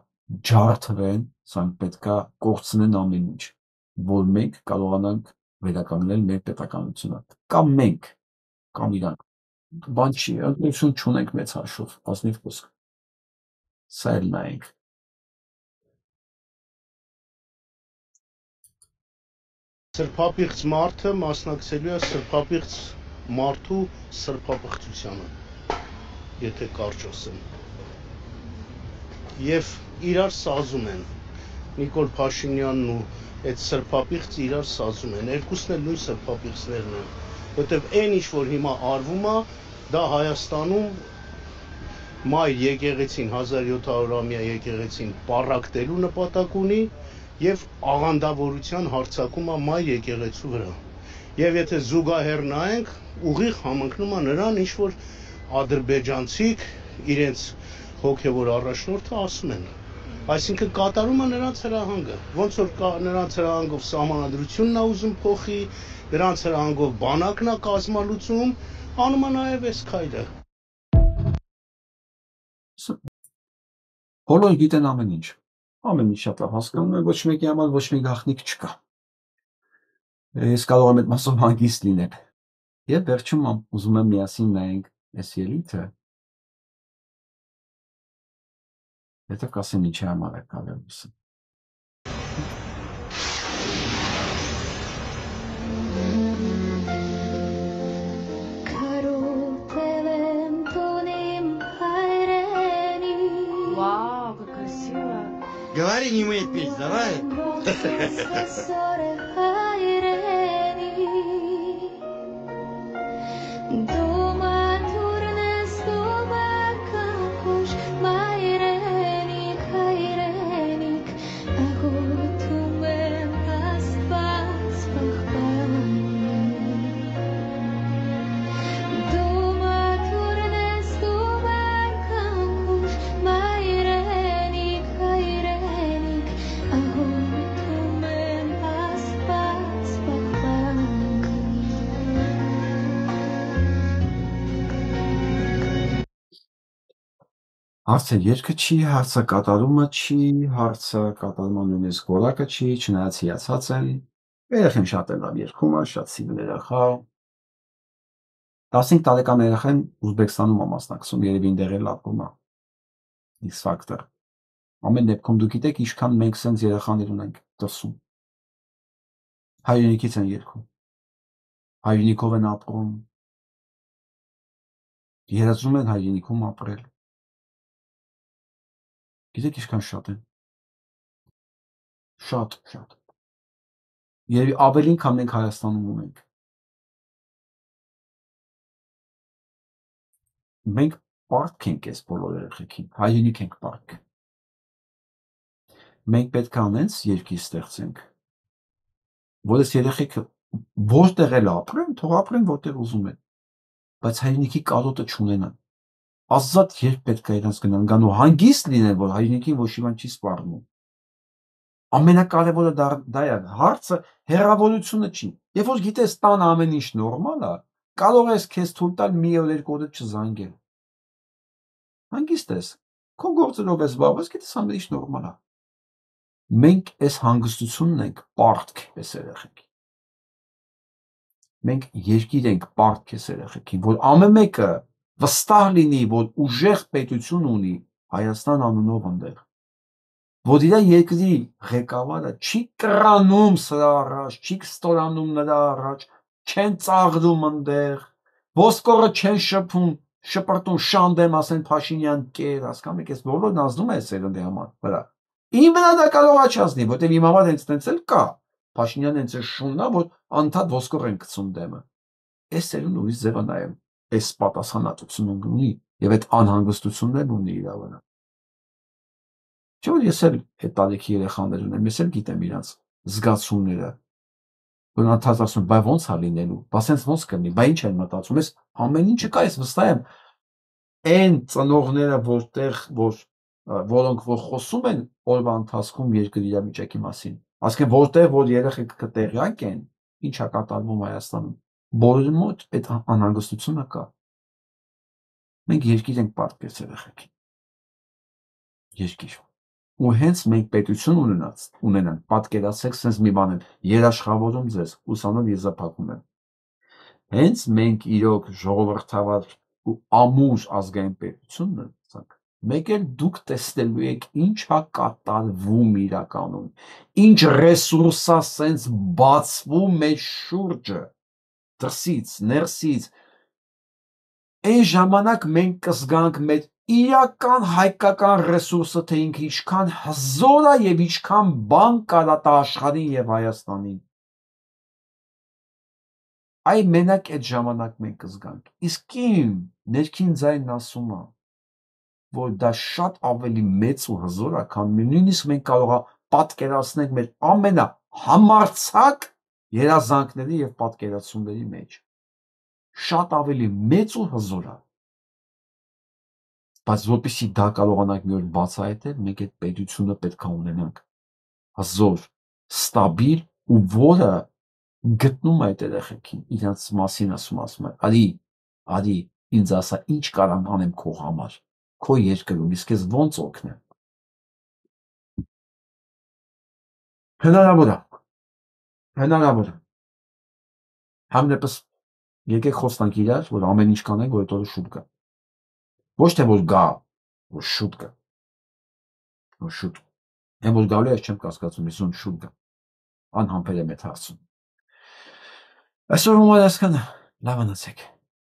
ջարդվեն, սրանք պետքա կորցնեն ամեն ինչ, որ մենք կարողանանք վերականգնել մեր պետականությունը։ Կամ մենք, կամ իրանք։ Բան չի, ընտրություն չունենք մեծ հաշվով, ազնիվ խոսք։ Սա էլ նայենք։ Սրբապիղծ մարդը մասնակցելու է սրբապիղծ մարդու սրբապղծությանը, եթե կարճ ասեմ։ Եվ իրար սազում են, Նիկոլ Փաշինյանն ու այդ սրբապիղծը իրար սազում են, երկուսն էլ նույն սրբապիղծներն են, որտեվ այն ինչ որ հիմա արվում է, դա Հայաստանում մայր եկեղեցին 1700-ամյա եկեղեցին պառակտելու նպատակ ունի եւ աղանդավորության հարձակում է մայր եկեղեցու վրա։ Եվ եթե զուգահեռ նայենք, ուղիղ համընկնում է նրան, ինչ որ ադրբեջանցիք իրենց հոգևոր առաջնորդը ասում են։ Այսինքն կատարում է նրանց հրահանգը։ Ոնց որ նրանց հրահանգով սահմանադրությունն է ուզում փոխի, նրանց հրահանգով բանակն է կազմալուծում, անում է նաեւ այս քայլը։ Բոլորը գիտեն ամեն ինչ։ ամեն ինչ շատ լավ հասկանում եմ, ոչ մեկի համար ոչ մի գաղտնիք չկա։ Ես կարող եմ այդ մասով հանգիստ լինել։ Եվ վերջում ուզում եմ միասին նայենք այս ելույթը, հետո կասեմ ինչի համար է կարևորը։ Вау, как красиво. Говори, не умеет петь, давай. Հարցը երգը չի, հարցը կատարումը չի, հարցը կատարումը նույնիսկ որակը չի, չնայած հիացած են, երեխեն շատ է լավ երգում է, շատ սիրուն երեխա։ 15 տարեկան երեխան Ուզբեկստանում է մասնակցում, երևի ինտեղ էլ ապրում է։ X Factor։ Ամեն դեպքում դուք գիտեք ինչքան մենք սենց երեխաներ ունենք դրսում։ Հայրենիքից են երգում։ Հայրենիքով են ապրում։ Երազում են հայրենիքում ապրել։ Գիտեք ինչքան շատ են։ Շատ։ Երևի ավելին, քան մենք Հայաստանում ունենք։ Մենք պարտք ենք այս բոլոր երեխեքին, հայրենիք ենք պարտք։ Մենք պետք է անենց երկիր ստեղծենք, որ այս երեխեքը որտեղ էլ ապրեն, թող ապրեն որտեղ ուզում են, բայց հայրենիքի կարոտը չունենան։ Ազատ երբ պետք է իրենց գնան, գան ու հանգիստ լինեն, որ հայրենիքին ոչ մի բան չի սպառնում։ Ամենակարևորը դա է, հարցը հեռավորությունը չի։ Երբ որ գիտես տան ամեն ինչ նորմալ է, կարող ես քեզ թույլ տալ մի օր երկու օր չզանգել։ Հանգիստ ես, քո գործերով ես զբաղված, գիտես ամեն ինչ նորմալ է։ Մենք այս հանգստությունն ենք պարտք այս երեխեքին։ Մենք երկիր ենք պարտք այս երեխեքին, որ ամեն մեկը վստահ լինի, որ ուժեղ պետություն ունի Հայաստան անունով ընդեղ, որ իր երկրի ղեկավարը չի կռանում սրա առաջ, չի ստորանում նրա առաջ, չեն ծաղրում ընդեղ, ոսկորը չեն շպրտում շանդեմ, ասեն Փաշինյան կեր, հասկանում եք, այս բոլորն ազդում է սերնդի վրա։ Իմ վրա դա կարող է չազդի, որտեղ իմ համար հենց տենց էլ կա, Փաշինյան հենց է շուննա, որ անդադ ոսկոր են գցում դեմը։ Այս սերունդ ուրիշ ձև է նայում, այս պատասխանատվությունը ունի եւ այդ անհանգստությունն էլ ունի իր վրա։ Չէ՞ որ ես էլ այդ տարիքի երեխաներ ունեմ, ես էլ գիտեմ իրանց զգացումները, որ անդադ ասում, բայ ոնց է լինելու, բա սենց ոնց կլինի, բայ ինչ են մտածում, ես ամեն ինչը կա, ես վստահ եմ, այն ծնողները, որոնք որ խոսում են օրվա ընթացքում երկրի իրավիճակի մասին, ասենք որտեղ որ երեխեքը տեղյակ են, ինչ է կատարվում Հայաստանում, բոլորի մոտ այդ անհանգստությունը կա։ Մենք երկիր ենք պարտքերս երեխեքին։ Երկիր։ Ու հենց մենք պետություն ունենանք, պատկերացրեք սենց մի բան եմ, երաշխավորում ձեզ, ուսանով եզրափակում եմ։ Հենց մենք իրոք ժողովրդավար ու ամուր ազգային պետություն ունենք, մեկ էլ դուք տեսնելու եք ինչ է կատարվում իրականում, ինչ ռեսուրս է սենց բացվում մեր շուրջը, դրսից, ներսից, այն ժամանակ մենք կզգանք մեր իրական հայկական ռեսուրսը, թե ինքը ինչքան հզոր է և ինչքան բան կարա աշխարհին և Հայաստանին։ Այ մենակ այդ ժամանակ մենք կզգանք, իսկ իմ ներքին ձայնն ասում է, որ դա շատ ավելի մեծ ու հզոր է, քան նույնիսկ մենք կարող է պատկերացնենք մեր ամենահամարձակ երազանքների և պատկերացումների մեջ։ Շատ ավելի մեծ ու հզոր է։ Բայց որպեսզի դա կարողանանք մի օր բացահայտել, մենք այդ պետությունը պետք է ունենանք հզոր, ստաբիլ ու որը գտնում է այդ երեխեքին, իրանց մասին ասում է, արի, ինձ ասա, ինչ կարամ անեմ քո համար, քո երկրում, իսկ ես ոնց օգնեմ։ Հնարավոր է։ Հնարավոր է։ Համնեպս եկեք խոստանք իրար, որ ամեն ինչ կանենք, որ այդ օրը շուտ գա։ Ոչ թե որ գա, որ շուտ գա։ Որ շուտ։ Այն որ գալու է, ես չեմ կասկածում, ես ում շուտ գա։ Անհամբեր եմ այդ հարցում։ Այսօր ումար այսքանը, լավ մնացեք։